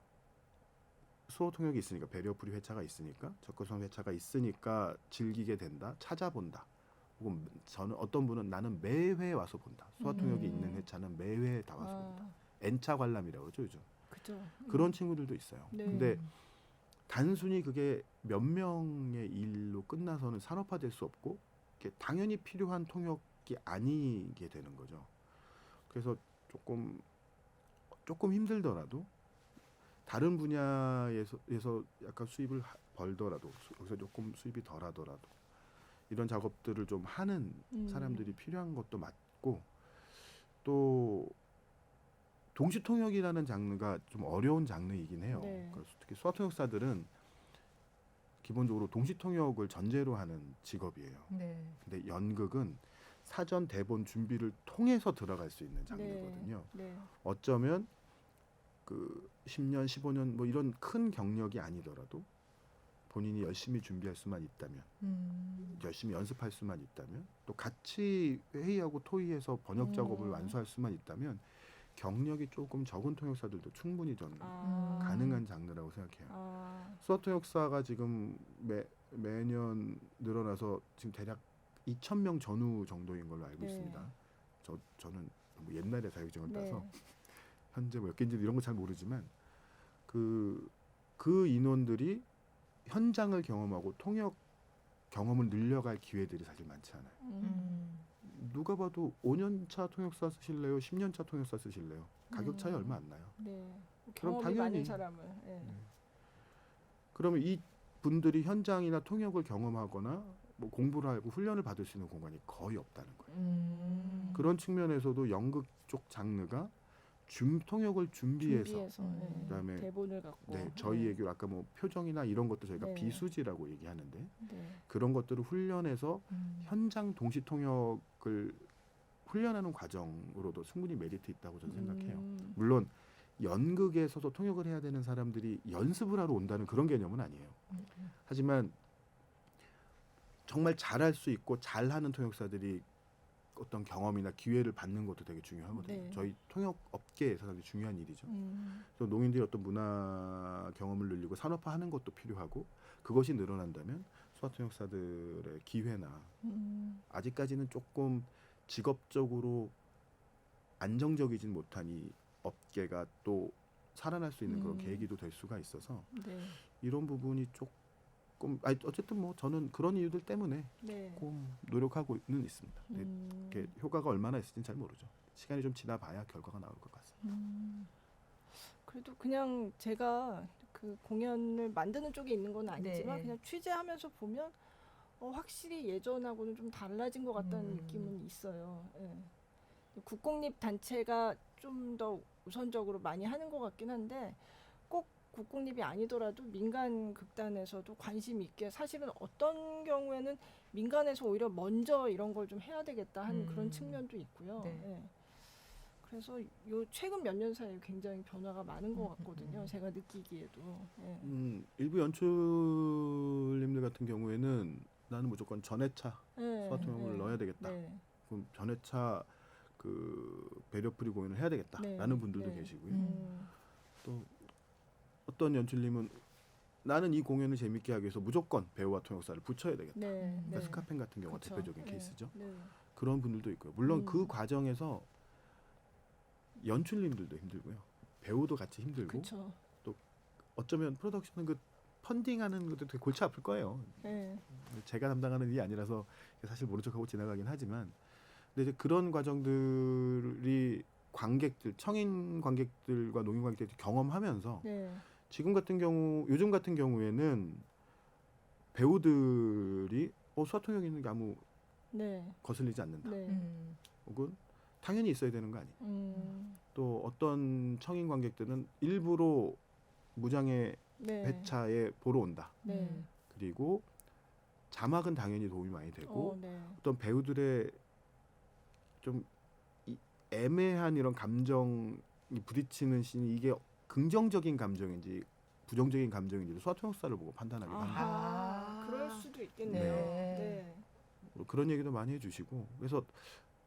수어 통역이 있으니까 배리어프리 회차가 있으니까 접근성 회차가 있으니까 즐기게 된다, 찾아본다. 혹은 저는 어떤 분은 나는 매회 와서 본다. 수어 통역이 있는 회차는 매회 다 와서 본다. N차 관람이라고 그러죠 요즘. 그죠. 그런 친구들도 있어요. 네. 근데 단순히 그게 몇 명의 일로 끝나서는 산업화될 수 없고 당연히 필요한 통역이 아니게 되는 거죠. 그래서 조금 힘들더라도 다른 분야에서 약간 수입을 벌더라도 여기서 조금 수입이 덜하더라도 이런 작업들을 좀 하는 사람들이 필요한 것도 맞고 또 동시 통역이라는 장르가 좀 어려운 장르이긴 해요. 네. 특히 수화 통역사들은 기본적으로 동시 통역을 전제로 하는 직업이에요. 네. 근데 연극은 사전 대본 준비를 통해서 들어갈 수 있는 장르거든요. 네. 어쩌면 그 10년, 15년 뭐 이런 큰 경력이 아니더라도 본인이 열심히 준비할 수만 있다면, 열심히 연습할 수만 있다면, 또 같이 회의하고 토의해서 번역 작업을 완수할 수만 있다면 경력이 조금 적은 통역사들도 충분히 저는 가능한 장르라고 생각해요. 수어 통역사가 지금 매년 늘어나서 지금 대략 2,000명 전후 정도인 걸로 알고 있습니다. 저는 뭐 옛날에 자격증을 따서 현재 몇 개인지 이런 거 잘 모르지만 그 인원들이 현장을 경험하고 통역 경험을 늘려갈 기회들이 사실 많지 않아요. 누가 봐도 5년차 통역사 쓰실래요? 10년차 통역사 쓰실래요? 가격 차이 얼마 안 나요. 네. 그럼 경험이 당연히 많은 사람을. 그러면 이 분들이 현장이나 통역을 경험하거나 뭐 공부를 하고 훈련을 받을 수 있는 공간이 거의 없다는 거예요. 그런 측면에서도 연극 쪽 장르가 통역을 준비해서 그다음에 대본을 갖고 저희 얘기로 아까 뭐 표정이나 이런 것도 저희가 비수지라고 얘기하는데 그런 것들을 훈련해서 현장 동시 통역을 훈련하는 과정으로도 충분히 메리트 있다고 저는 생각해요. 물론 연극에서도 통역을 해야 되는 사람들이 연습을 하러 온다는 그런 개념은 아니에요. 하지만 정말 잘할 수 있고 잘하는 통역사들이 어떤 경험이나 기회를 받는 것도 되게 중요하거든요. 저희 통역 업계에서 되게 중요한 일이죠. 그래서 농인들이 어떤 문화 경험을 늘리고 산업화하는 것도 필요하고 그것이 늘어난다면 수화 통역사들의 기회나 아직까지는 조금 직업적으로 안정적이진 못한 이 업계가 또 살아날 수 있는 그런 계기도 될 수가 있어서 이런 부분이 조금 어쨌든 뭐 저는 그런 이유들 때문에 조금 노력하고는 있습니다. 이게 효과가 얼마나 있을지는 잘 모르죠. 시간이 좀 지나봐야 결과가 나올 것 같습니다. 그래도 그냥 제가 그 공연을 만드는 쪽에 있는 건 아니지만 그냥 취재하면서 보면 확실히 예전하고는 좀 달라진 것 같다는 느낌은 있어요. 국공립 단체가 좀 더 우선적으로 많이 하는 것 같긴 한데 꼭 국공립이 아니더라도 민간 극단에서도 관심 있게 사실은 어떤 경우에는 민간에서 오히려 먼저 이런 걸 좀 해야 되겠다 하는 그런 측면도 있고요. 그래서 요 최근 몇 년 사이에 굉장히 변화가 많은 것 같거든요. 제가 느끼기에도. 일부 연출님들 같은 경우에는 나는 무조건 전회차 수화 통역을 넣어야 되겠다. 그럼 전회차 그 배려풀이 공연을 해야 되겠다라는 분들도 계시고요. 또 어떤 연출님은 나는 이 공연을 재밌게 하기 위해서 무조건 배우와 통역사를 붙여야 되겠다. 네. 그러니까 스카펜 같은 경우가 그쵸. 대표적인 네. 케이스죠. 네. 그런 분들도 있고요. 물론 음. 그 과정에서 연출님들도 힘들고요. 배우도 같이 힘들고 그렇죠. 어쩌면 프로덕션은 그 펀딩하는 것도 되게 골치 아플 거예요. 네. 제가 담당하는 일이 아니라서 사실 모른 척하고 지나가긴 하지만 근데 이제 그런 과정들이 관객들, 청인 관객들과 농인 관객들이 경험하면서 네. 요즘 같은 경우에는 배우들이 수화통역 있는 게 아무 네. 거슬리지 않는다. 네. 혹은 당연히 있어야 되는 거 아니에요. 음. 또 어떤 청인 관객들은 일부러 무장의 네. 회차에 보러 온다. 네. 그리고 자막은 당연히 도움이 많이 되고 네. 어떤 배우들의 좀 애매한 이런 감정이 부딪히는 씬이 이게 긍정적인 감정인지 부정적인 감정인지 소아통역사를 보고 판단하기도 합니다. 아, 그럴 수도 있겠네요. 네. 그런 얘기도 많이 해주시고 그래서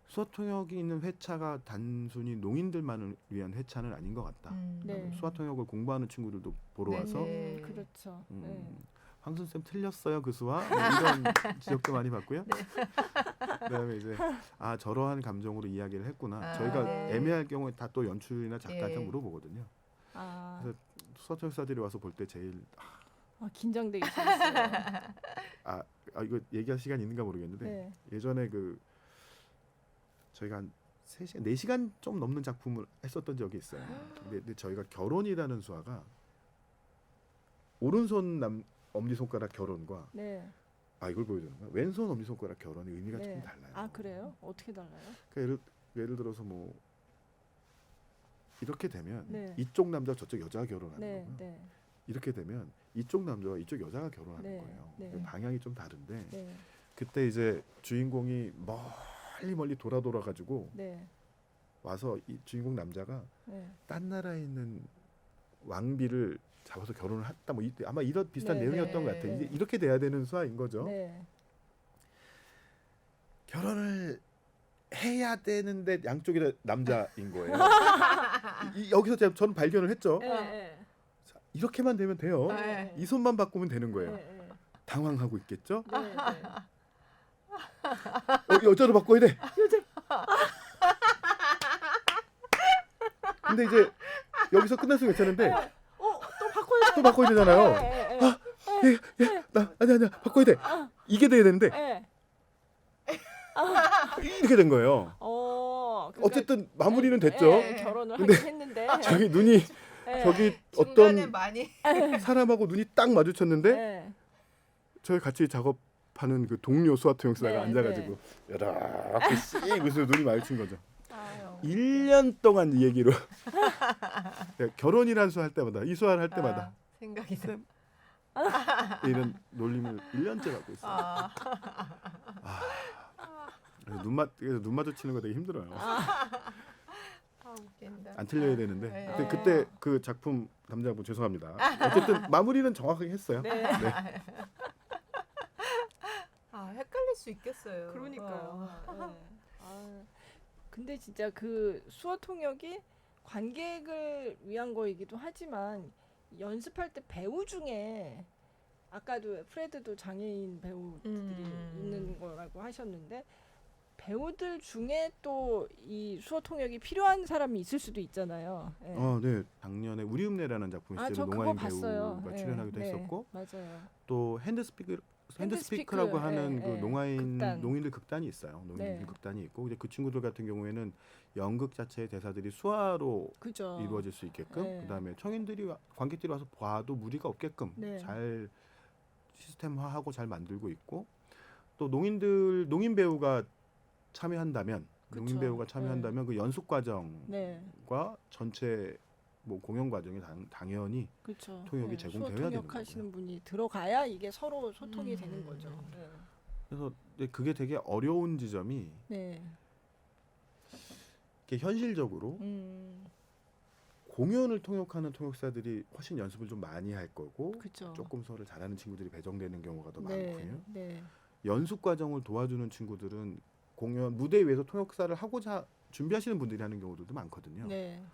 수화통역이 있는 회차가 단순히 농인들만을 위한 회차는 아닌 것 같다. 네. 수화통역을 공부하는 친구들도 보러 네, 와서 네. 그렇죠. 네. 황순 쌤 틀렸어요 그 수화 뭐 이런 지적도 많이 받고요. 그다음에 이제 저러한 감정으로 이야기를 했구나. 저희가 네. 애매할 경우에 다 또 연출이나 작가한테 예. 물어보거든요. 아, 그래서 수화통역사들이 와서 볼 때 제일 긴장되게 생겼어요. 이거 얘기할 시간 있는가 모르겠는데 네. 예전에 저희가 한 3시간, 4시간 좀 넘는 작품을 했었던 적이 있어요. 근데 저희가 결혼이라는 수화가 오른손 엄지손가락 결혼과 네. 이걸 보여주는 거야. 왼손 엄지손가락 결혼의 의미가 네. 조금 달라요. 아, 그래요? 어떻게 달라요? 그러니까 예를 들어서 뭐 이렇게 되면 네. 이쪽 남자 저쪽 여자가 결혼하는 네. 거고요. 네. 이렇게 되면 이쪽 남자와 이쪽 여자가 결혼하는 네. 거예요. 네. 방향이 좀 다른데 네. 그때 이제 주인공이 멀리 돌아가지고 네. 와서 이 주인공 남자가 네. 딴 나라에 있는 왕비를 잡아서 결혼을 했다. 뭐 아마 이런 비슷한 네, 내용이었던 네, 것 같아요. 네. 이제 이렇게 돼야 되는 수화인 거죠. 네. 결혼을 해야 되는데 양쪽이 다 남자인 거예요. 여기서 저는 발견을 했죠. 네. 자, 이렇게만 되면 돼요. 네. 이 손만 바꾸면 되는 거예요. 네. 당황하고 있겠죠. 네. 여자로 바꿔야 돼. 근데 이제 여기서 끝났으면 괜찮은데 또 바꿔야 되잖아요. 아니야 바꿔야 돼. 이게 돼야 되는데 네. 이렇게 된 거예요. 그러니까 어쨌든 마무리는 됐죠. 결혼을 근데 하긴 했는데 저기 눈이 네. 저기 중간에 어떤 많이 사람하고 눈이 딱 마주쳤는데 네. 저희 같이 작업하는 그 동료 수화통역사가 네, 앉아가지고 이렇게 씩 웃으며 눈이 마주친 거죠. 아유. 1년 동안 이 얘기로 결혼이란 수화 할 때마다 이 수화를 할 때마다 생각이 쌤 이런 놀림을 1년째 받고 있어요. 그래서 눈 마주치는 거 되게 힘들어요. 웃긴다. 안 틀려야 되는데 네. 그때 그 작품 담당분 죄송합니다. 어쨌든 마무리는 정확하게 했어요. 네. 헷갈릴 수 있겠어요. 그러니까요. 네. 근데 진짜 그 수어통역이 관객을 위한 거이기도 하지만 연습할 때 배우 중에 아까도 프레드도 장애인 배우들이 있는 거라고 하셨는데 배우들 중에 또 이 수어통역이 필요한 사람이 있을 수도 있잖아요. 네. 네. 작년에 우리 읍내라는 작품에 저 실제로 그거 농아인 봤어요. 배우가 네, 출연하기도 네, 했었고 맞아요. 또 핸드스피크라고 하는 그 극단. 농인들 극단이 있어요. 농인들 네. 극단이 있고 이제 그 친구들 같은 경우에는 연극 자체의 대사들이 수화로 그죠. 이루어질 수 있게끔 네. 그다음에 관객들이 와서 봐도 무리가 없게끔 네. 잘 시스템화하고 잘 만들고 있고 또 농인 배우가 참여한다면 그쵸. 농인 배우가 참여한다면 그 연습 과정과 네. 전체 뭐 공연 과정이 당연히 그렇죠. 통역이 제공되어야 되는 통역하시는 분이 들어가야 이게 서로 소통이 되는 거죠. 네. 그래서 그게 되게 어려운 지점이 네. 이게 현실적으로 공연을 통역하는 통역사들이 훨씬 연습을 좀 많이 할 거고 그쵸. 조금 서를 잘하는 친구들이 배정되는 경우가 더 네. 많고요. 네. 연습 과정을 도와주는 친구들은 공연 무대 위에서 통역사를 하고자 준비하시는 분들이 하는 경우들도 많거든요. 네.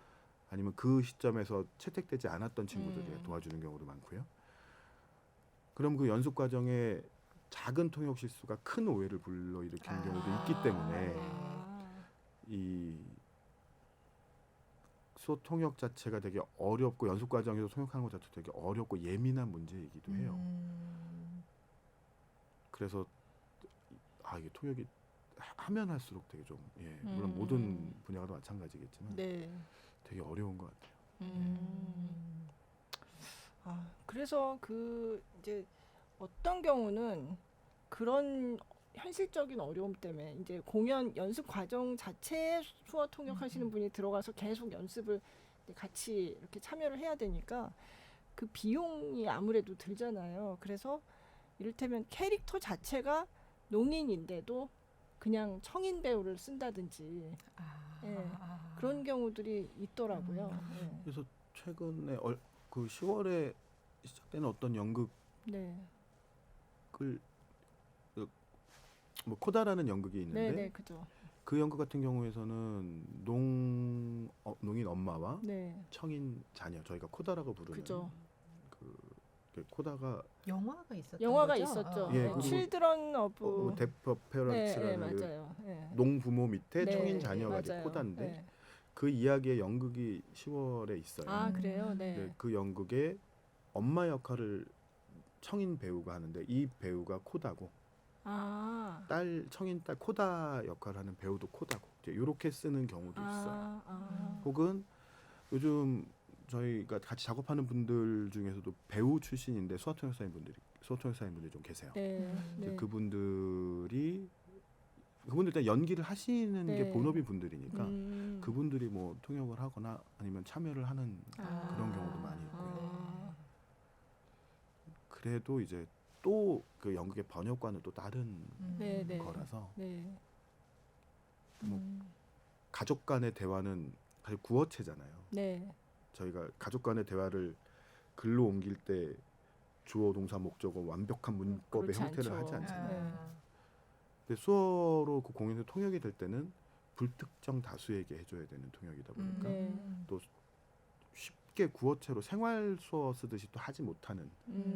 아니면 그 시점에서 채택되지 않았던 친구들이 도와주는 경우도 많고요. 그럼 그 연습 과정에 작은 통역 실수가 큰 오해를 불러일으키는 경우도 있기 때문에 이 수어 통역 자체가 되게 어렵고 연습 과정에서 통역하는 것 자체도 되게 어렵고 예민한 문제이기도 해요. 그래서 이게 통역이 하면 할수록 되게 좀 물론 모든 분야가 다 마찬가지겠지만 네. 되게 어려운 것 같아요. 그래서 그 이제 어떤 경우는 그런 현실적인 어려움 때문에 이제 공연 연습 과정 자체에 수어 통역하시는 분이 들어가서 계속 연습을 같이 이렇게 참여를 해야 되니까 그 비용이 아무래도 들잖아요. 그래서 이를테면 캐릭터 자체가 농인인데도 그냥 청인 배우를 쓴다든지 그런 경우들이 있더라고요. 그래서 최근에 그 10월에 시작되는 어떤 연극을 네. 뭐 코다라는 연극이 있는데 네, 네, 그죠. 그 연극 같은 경우에서는 농인 엄마와 네, 청인 자녀 저희가 코다라고 부르는 그죠. 코다가 영화가 있었던 영화가 거죠? 있었죠. 예, 네, 그리고 칠드런 오브 데퍼 네, 페런츠라는 맞아요. 네. 농부모 밑에 네, 청인 자녀가 이제 맞아요. 코다인데 네. 그 이야기의 연극이 10월에 있어요. 아, 그래요? 네. 근데 그 연극의 엄마 역할을 청인 배우가 하는데 이 배우가 코다고 딸 청인 딸 코다 역할을 하는 배우도 코다고 이제 이렇게 쓰는 경우도 있어요. 혹은 요즘 저희가 같이 작업하는 분들 중에서도 배우 출신인데 수화통역사님분들이 좀 계세요. 네. 이제 네. 그분들 일단 연기를 하시는 게 네. 본업인 분들이니까 그분들이 뭐 통역을 하거나 아니면 참여를 하는 그런 경우도 많이 있고요. 그래도 이제 또 그 연극의 번역과는 또 다른 네, 네. 거라서 네. 뭐 가족 간의 대화는 사실 구어체잖아요. 네. 저희가 가족 간의 대화를 글로 옮길 때 주어 동사 목적어 완벽한 문법의 그렇지 형태를 않죠. 하지 않잖아요. 네. 근데 수어로 그 공연에서 통역이 될 때는 불특정 다수에게 해줘야 되는 통역이다 보니까 네. 또 쉽게 구어체로 생활 수어 쓰듯이 또 하지 못하는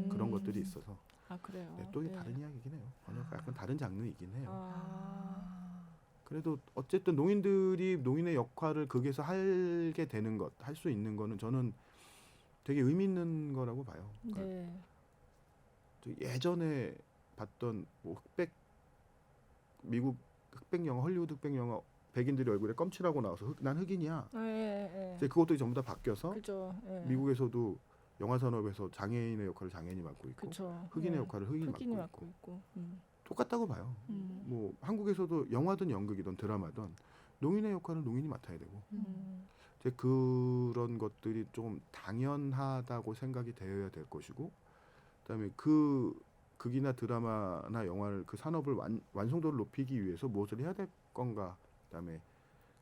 그런 것들이 있어서 그래요. 네, 또 이게 네. 다른 이야기긴 해요. 약간 다른 장르이긴 해요. 아. 그래도 어쨌든 농인들이 농인의 역할을 극에서 하게 되는 것, 할 수 있는 거는 저는 되게 의미 있는 거라고 봐요. 그러니까 네. 저 예전에 봤던 뭐 미국 흑백 영화, 헐리우드 흑백 영화 백인들이 얼굴에 껌칠하고 나와서 난 흑인이야. 네. 이제 그것들이 전부 다 바뀌어서 그죠. 네. 미국에서도 영화 산업에서 장애인의 역할을 장애인이 맡고 있고 그쵸. 흑인의 네. 역할을 흑인이 흑인이 맡고 있고. 똑같다고 봐요. 뭐 한국에서도 영화든 연극이든 드라마든 농인의 역할을 농인이 맡아야 되고 이제 그런 것들이 좀 당연하다고 생각이 되어야 될 것이고 그다음에 그 극이나 드라마나 영화를 그 산업을 완성도를 높이기 위해서 무엇을 해야 될 건가 그다음에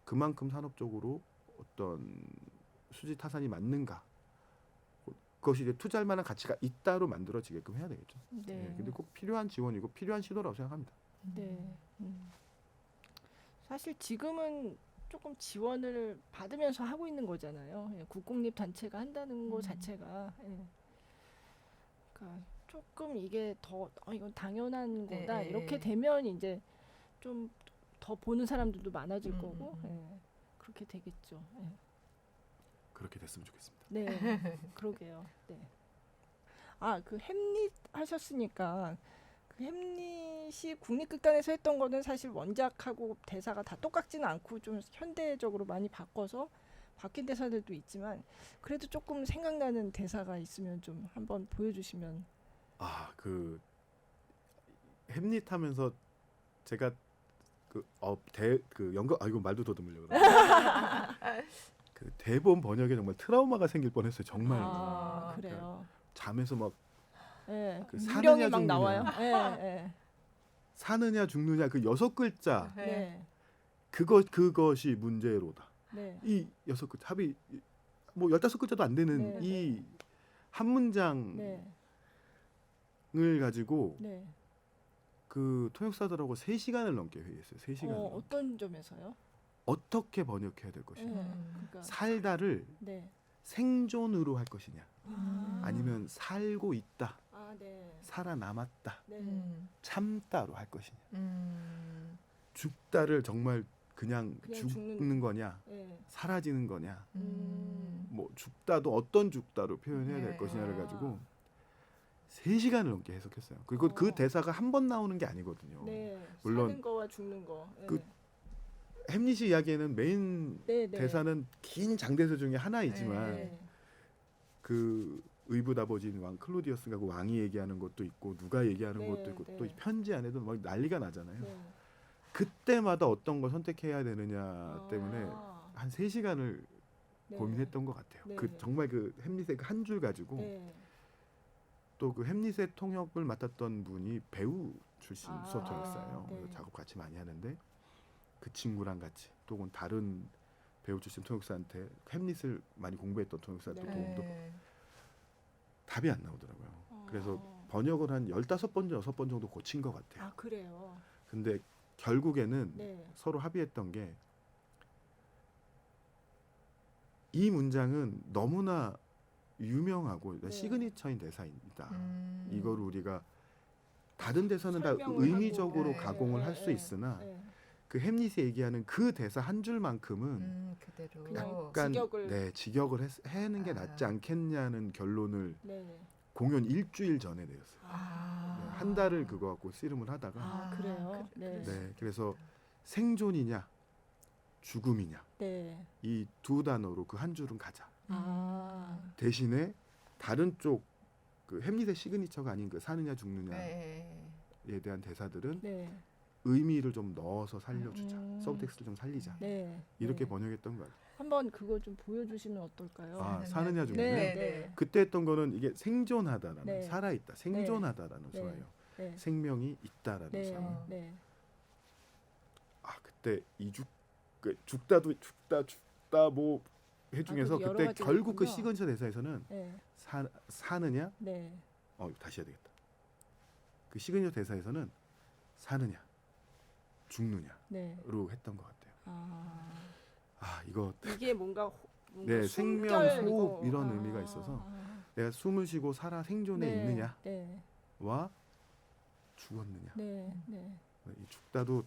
그만큼 산업적으로 어떤 수지 타산이 맞는가 그것이 이제 투자할 만한 가치가 있다로 만들어지게끔 해야 되겠죠. 네. 근데 꼭 필요한 지원이고 필요한 시도라고 생각합니다. 네. 사실 지금은 조금 지원을 받으면서 하고 있는 거잖아요. 국공립 단체가 한다는 거 자체가. 그러니까 조금 이게 더 이건 당연한 거다 이렇게 되면 이제 좀 더 보는 사람들도 많아질 거고 그렇게 되겠죠. 그렇게 됐으면 좋겠습니다. 네, 그러게요. 네. 그 햄릿 하셨으니까 그 햄릿이 국립극단에서 했던 거는 사실 원작하고 대사가 다 똑같지는 않고 좀 현대적으로 많이 바꿔서 바뀐 대사들도 있지만 그래도 조금 생각나는 대사가 있으면 좀 한번 보여주시면. 그 햄릿 하면서 제가 그 연극 이거 말도 더듬으려고 그래요. 그 대본 번역에 정말 트라우마가 생길 뻔했어요. 정말. 그래요. 잠에서 막 그 유령이 막 나와요. 네. 사느냐 죽느냐 그 6글자 네. 그것이 문제로다. 네. 이 6글자 합이 뭐 15글자도 안 되는 이 한 문장을 가지고 그 통역사들하고 3시간을 넘게 회의했어요. 3시간을. 어떤 점에서요? 어떻게 번역해야 될 것이냐. 그러니까. 살다를 생존으로 할 것이냐. 아니면 살고 있다. 네. 살아남았다, 네. 참다로 할 것이냐. 음. 죽다를 정말 그냥 그냥 죽는 거냐, 네. 사라지는 거냐, 음. 뭐 죽다도 어떤 죽다로 표현해야 될 네. 것이냐를 가지고 3시간을 넘게 해석했어요. 그리고 그 대사가 한 번 나오는 게 아니거든요. 네. 물론 사는 거와 죽는 거. 네. 그 햄릿이 이야기에는 메인 네, 네. 대사는 긴 장대사 중에 하나이지만 네. 그 의붓아버지인 왕 클로디어스가 그 왕이 얘기하는 것도 있고 누가 얘기하는 네, 것도 있고 네. 또 이 편지 안에도 막 난리가 나잖아요. 네. 그때마다 어떤 걸 선택해야 되느냐 때문에 아. 한 3시간을 네. 고민했던 것 같아요. 네. 그 정말 그 햄릿의 한 줄 가지고 네. 또 그 햄릿의 통역을 맡았던 분이 배우 출신 아, 수어 통역사예요. 네. 그래서 작업 같이 많이 하는데 그 친구랑 같이 또는 다른 배우 출신 통역사한테 햄릿을 많이 공부했던 통역사한테 네. 도움도 답이 안 나오더라고요. 그래서 아. 번역을 한 15번, 6번 정도 고친 것 같아요. 아, 그래요. 근데 결국에는 네. 서로 합의했던 게 이 문장은 너무나 유명하고 네. 시그니처인 대사입니다. 음. 이걸 우리가 다른 데서는 다 설명을 의미적으로 하고. 가공을 네, 할 수 네, 있으나 네. 그 햄릿이 얘기하는 그 대사 한 줄만큼은 그대로. 그냥 약간 직역을. 직역을 하는 게 아. 낫지 않겠냐는 결론을 네. 공연 일주일 전에 내렸어요. 아. 네, 한 달을 그거 갖고 씨름을 하다가 아, 그래요. 네. 네, 그래서 생존이냐 죽음이냐 네. 이 두 단어로 그 한 줄은 가자. 아. 대신에 다른 쪽 그 햄릿의 시그니처가 아닌 그 사느냐 죽느냐에 네. 대한 대사들은 네. 의미를 좀 넣어서 살려주자. 음. 서브텍스트를 좀 살리자. 네. 이렇게 네. 번역했던 거예요. 한번 그거 좀 보여주시면 어떨까요? 아, 사느냐 죽느냐. 네, 네. 네. 그때 했던 거는 이게 생존하다라는 네. 살아있다, 생존하다라는 네. 수화예요. 네. 생명이 있다라는 네. 수화. 네. 아 그때 죽다도 죽다 뭐 해 중에서 그것도 여러 그때 가지가 결국 그 있군요. 시그니처 대사에서는 네. 사느냐 네. 다시 해야 되겠다. 그 시그니처 대사에서는 사느냐 죽느냐로 네. 했던 것 같아요. 아. 이거 이게 뭔가 네, 생명, 숨결 호흡 이거. 이런 아. 의미가 있어서 내가 숨을 쉬고 살아 생존해 네. 있느냐와 네. 죽었느냐. 네. 네. 이 죽다도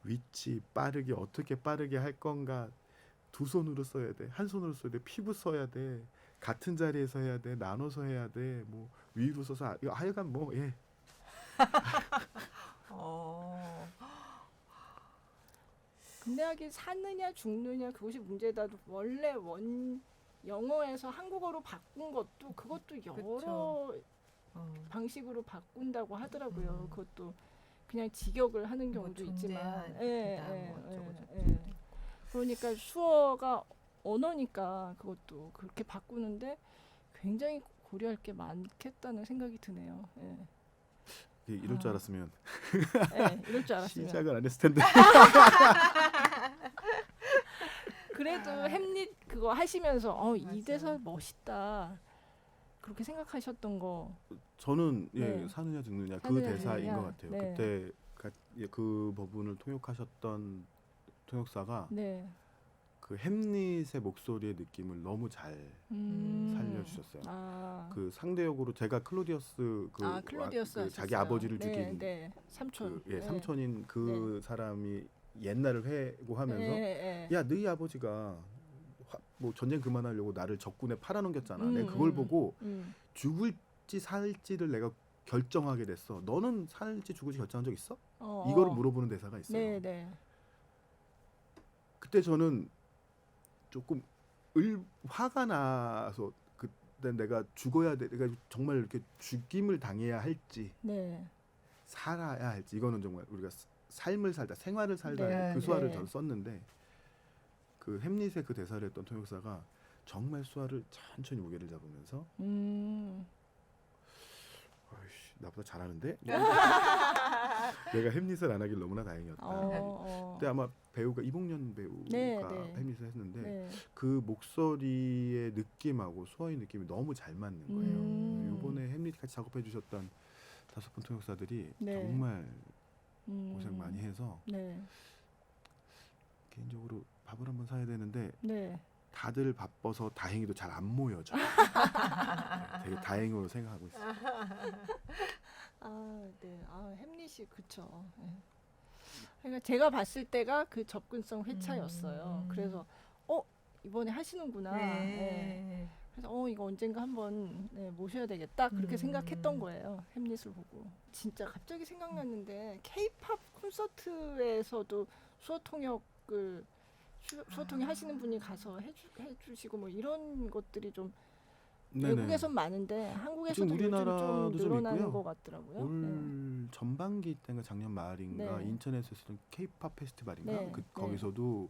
위치 빠르게 어떻게 빠르게 할 건가. 두 손으로 써야 돼, 한 손으로 써야 돼, 피부 써야 돼, 같은 자리에서 해야 돼, 나눠서 해야 돼, 뭐 위로 써서 이거 하여간 뭐 예. 근데 하긴 사느냐 죽느냐 그것이 문제다. 원래 영어에서 한국어로 바꾼 것도 그것도 여러 그쵸. 방식으로 바꾼다고 하더라고요. 그것도 그냥 직역을 하는 뭐 경우도 존대한 있지만, 뜻이다, 뭐 어쩌고저쩌고. 그러니까 수어가 언어니까 그것도 그렇게 바꾸는데 굉장히 고려할 게 많겠다는 생각이 드네요. 예. 이럴 줄 알았으면 예, 이럴 줄 알았으면. 시작을 안 했을 텐데. 그래도 햄릿 그거 하시면서 이 대사 멋있다. 그렇게 생각하셨던 거. 저는 네. 사느냐 죽느냐 그 사느냐, 대사인 죽느냐. 것 같아요. 네. 그때 그 부분을 통역하셨던 통역사가 네. 그 햄릿의 목소리의 느낌을 너무 잘 살려주셨어요. 아. 그 상대역으로 제가 클로디어스 클로디어스 자기 하셨어요. 아버지를 네, 죽인 네. 삼촌. 네. 삼촌인 그 사람이 옛날을 회고하면서 네, 네. 야 너희 아버지가 뭐 전쟁 그만하려고 나를 적군에 팔아넘겼잖아. 내가 음, 그걸 보고 음. 죽을지 살지를 내가 결정하게 됐어. 너는 살지 죽을지 결정한 적 있어? 어, 이거를 물어보는 대사가 있어요. 네, 네. 그때 저는 조금 화가 나서 그때 내가 죽어야 돼. 내가 정말 이렇게 죽임을 당해야 할지 네. 살아야 할지 이거는 정말 우리가 삶을 살다 생활을 살다 네, 그 수화를 네. 저는 썼는데 그 햄릿의 그 대사를 했던 통역사가 정말 수화를 천천히 무게를 잡으면서 아이씨 나보다 잘하는데 내가 햄릿을 안 하길 너무나 다행이었다. 그때 아마 배우가 이봉련 배우가 네, 네. 햄릿을 했는데 네. 그 목소리의 느낌하고 수화의 느낌이 너무 잘 맞는 거예요. 이번에 햄릿 같이 작업해 주셨던 5분 통역사들이 네. 정말 고생 많이 해서 네. 개인적으로 밥을 한번 사야 되는데 네. 다들 바빠서 다행히도 잘 안 모여져. 되게 다행으로 생각하고 있어요. 네. 햄릿이 그쵸. 네. 그러니까 제가 봤을 때가 그 접근성 회차였어요. 그래서 이번에 하시는구나. 네. 그래서 이거 언젠가 한번 모셔야 되겠다 그렇게 생각했던 거예요. 햄릿을 보고. 진짜 갑자기 생각났는데 K-팝 콘서트에서도 수어 통역을 수어 통역 하시는 분이 가서 해주시고 뭐 이런 것들이 좀 외국에선 많은데 한국에서도 요즘 좀 늘어나는 있고요. 것 같더라고요. 올 전반기 때인가 작년 말인가 네. 인천에서 했었던 K-팝 페스티벌인가 네. 거기서도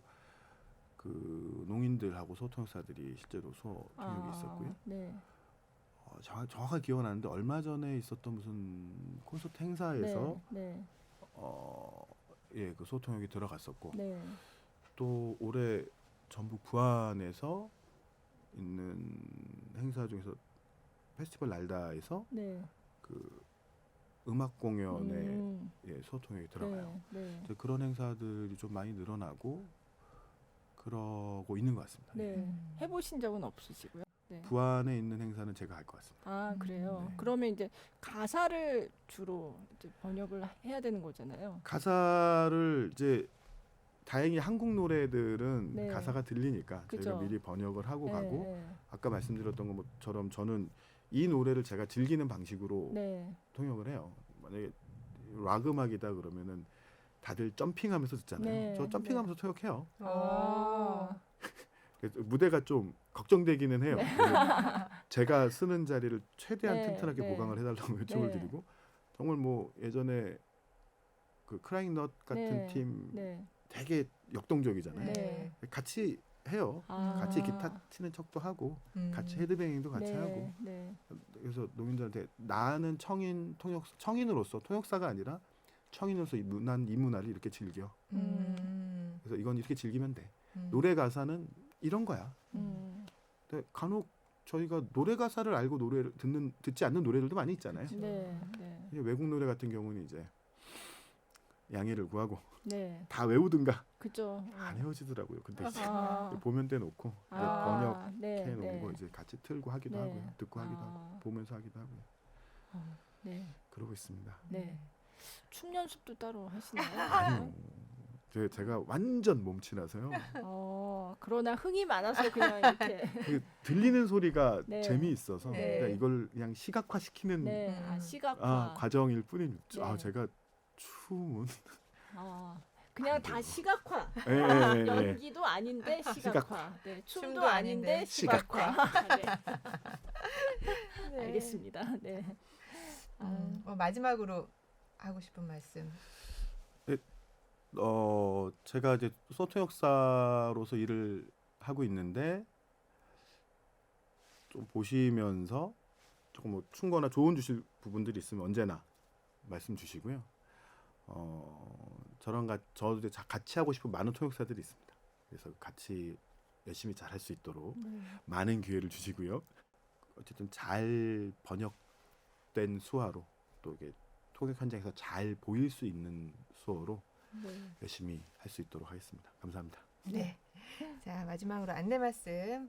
그 농인들하고 소통역사들이 실제로 수어 통역이 있었고요. 네. 정확하게 기억은 안 나는데 얼마 전에 있었던 무슨 콘서트 행사에서 그 소통역이 들어갔었고 네. 또 올해 전북 부안에서 있는 행사 중에서 페스티벌 날다에서 네. 그 음악 공연에 소통역이 들어가요. 네. 이제 그런 행사들이 좀 많이 늘어나고 그러고 있는 것 같습니다. 네. 해보신 적은 없으시고요. 네. 부안에 있는 행사는 제가 할 것 같습니다. 아 그래요. 네. 그러면 이제 가사를 주로 이제 번역을 해야 되는 거잖아요. 가사를 이제 다행히 한국 노래들은 네. 가사가 들리니까 그죠. 저희가 미리 번역을 하고 가고 네. 아까 말씀드렸던 것처럼 저는 이 노래를 제가 즐기는 방식으로 네. 통역을 해요. 만약에 락 음악이다 그러면은 다들 점핑하면서 듣잖아요. 네. 저 점핑하면서 통역해요. 그래서 무대가 좀 걱정되기는 해요. 제가 쓰는 자리를 최대한 네, 튼튼하게 네. 보강을 해달라고 요청을 네. 드리고 정말 뭐 예전에 그 크라잉넛 같은 팀 네. 되게 역동적이잖아요. 네. 같이 해요. 같이 기타 치는 척도 하고 같이 헤드뱅잉도 같이 하고 네. 그래서 농민들한테 나는 청인으로서 통역사가 아니라 청인으로서 이 문화를 이렇게 즐겨. 그래서 이건 이렇게 즐기면 돼. 노래 가사는 이런 거야. 근데 간혹 저희가 노래 가사를 알고 노래를 듣지 않는 노래들도 많이 있잖아요. 네. 외국 노래 같은 경우는 이제 양해를 구하고 네. 다 외우든가 그죠. 안 외워지더라고요. 근데 이제 아. 보면 돼 놓고 이제 네. 번역해 놓은 네. 거 이제 같이 틀고 하기도 네. 하고요. 듣고 하기도 하고 보면서 하기도 하고요. 네. 그러고 있습니다. 네. 춤 연습도 따로 하시나요? 아니요. 제가 완전 몸치라서요. 그러나 흥이 많아서 그냥 이렇게 그 들리는 소리가 네. 재미있어서 네. 그러니까 이걸 그냥 시각화시키는 시각화. 과정일 뿐입니다. 네. 제가 춤은 그냥 다 시각화. 예. 연기도 아닌데 시각화. 네, 춤도 아닌데 시각화. 네. 알겠습니다. 네. 마지막으로 하고 싶은 말씀. 제가 이제 소통역사로서 일을 하고 있는데 좀 보시면서 조금 뭐 충고나 조언 주실 부분들이 있으면 언제나 말씀 주시고요. 저도 같이 하고 싶은 많은 통역사들이 있습니다. 그래서 같이 열심히 잘할 수 있도록 많은 기회를 주시고요. 어쨌든 잘 번역된 수화로 또 이게 통역 현장에서 잘 보일 수 있는 수어로 열심히 할 수 있도록 하겠습니다. 감사합니다. 네. 자, 마지막으로 안내 말씀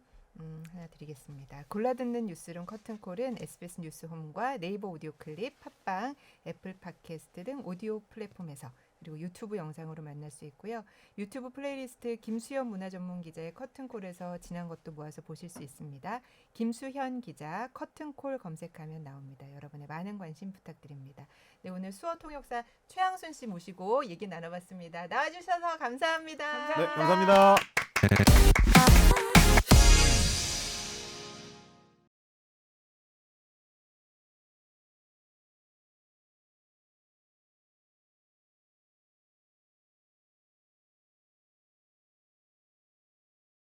하나 드리겠습니다. 골라듣는 뉴스룸 커튼콜은 SBS 뉴스홈과 네이버 오디오 클립, 팟빵, 애플 팟캐스트 등 오디오 플랫폼에서 그리고 유튜브 영상으로 만날 수 있고요. 유튜브 플레이리스트 김수현 문화전문기자의 커튼콜에서 지난 것도 모아서 보실 수 있습니다. 김수현 기자 커튼콜 검색하면 나옵니다. 여러분의 많은 관심 부탁드립니다. 네, 오늘 수어 통역사 최항순 씨 모시고 얘기 나눠봤습니다. 나와주셔서 감사합니다. 네, 감사합니다.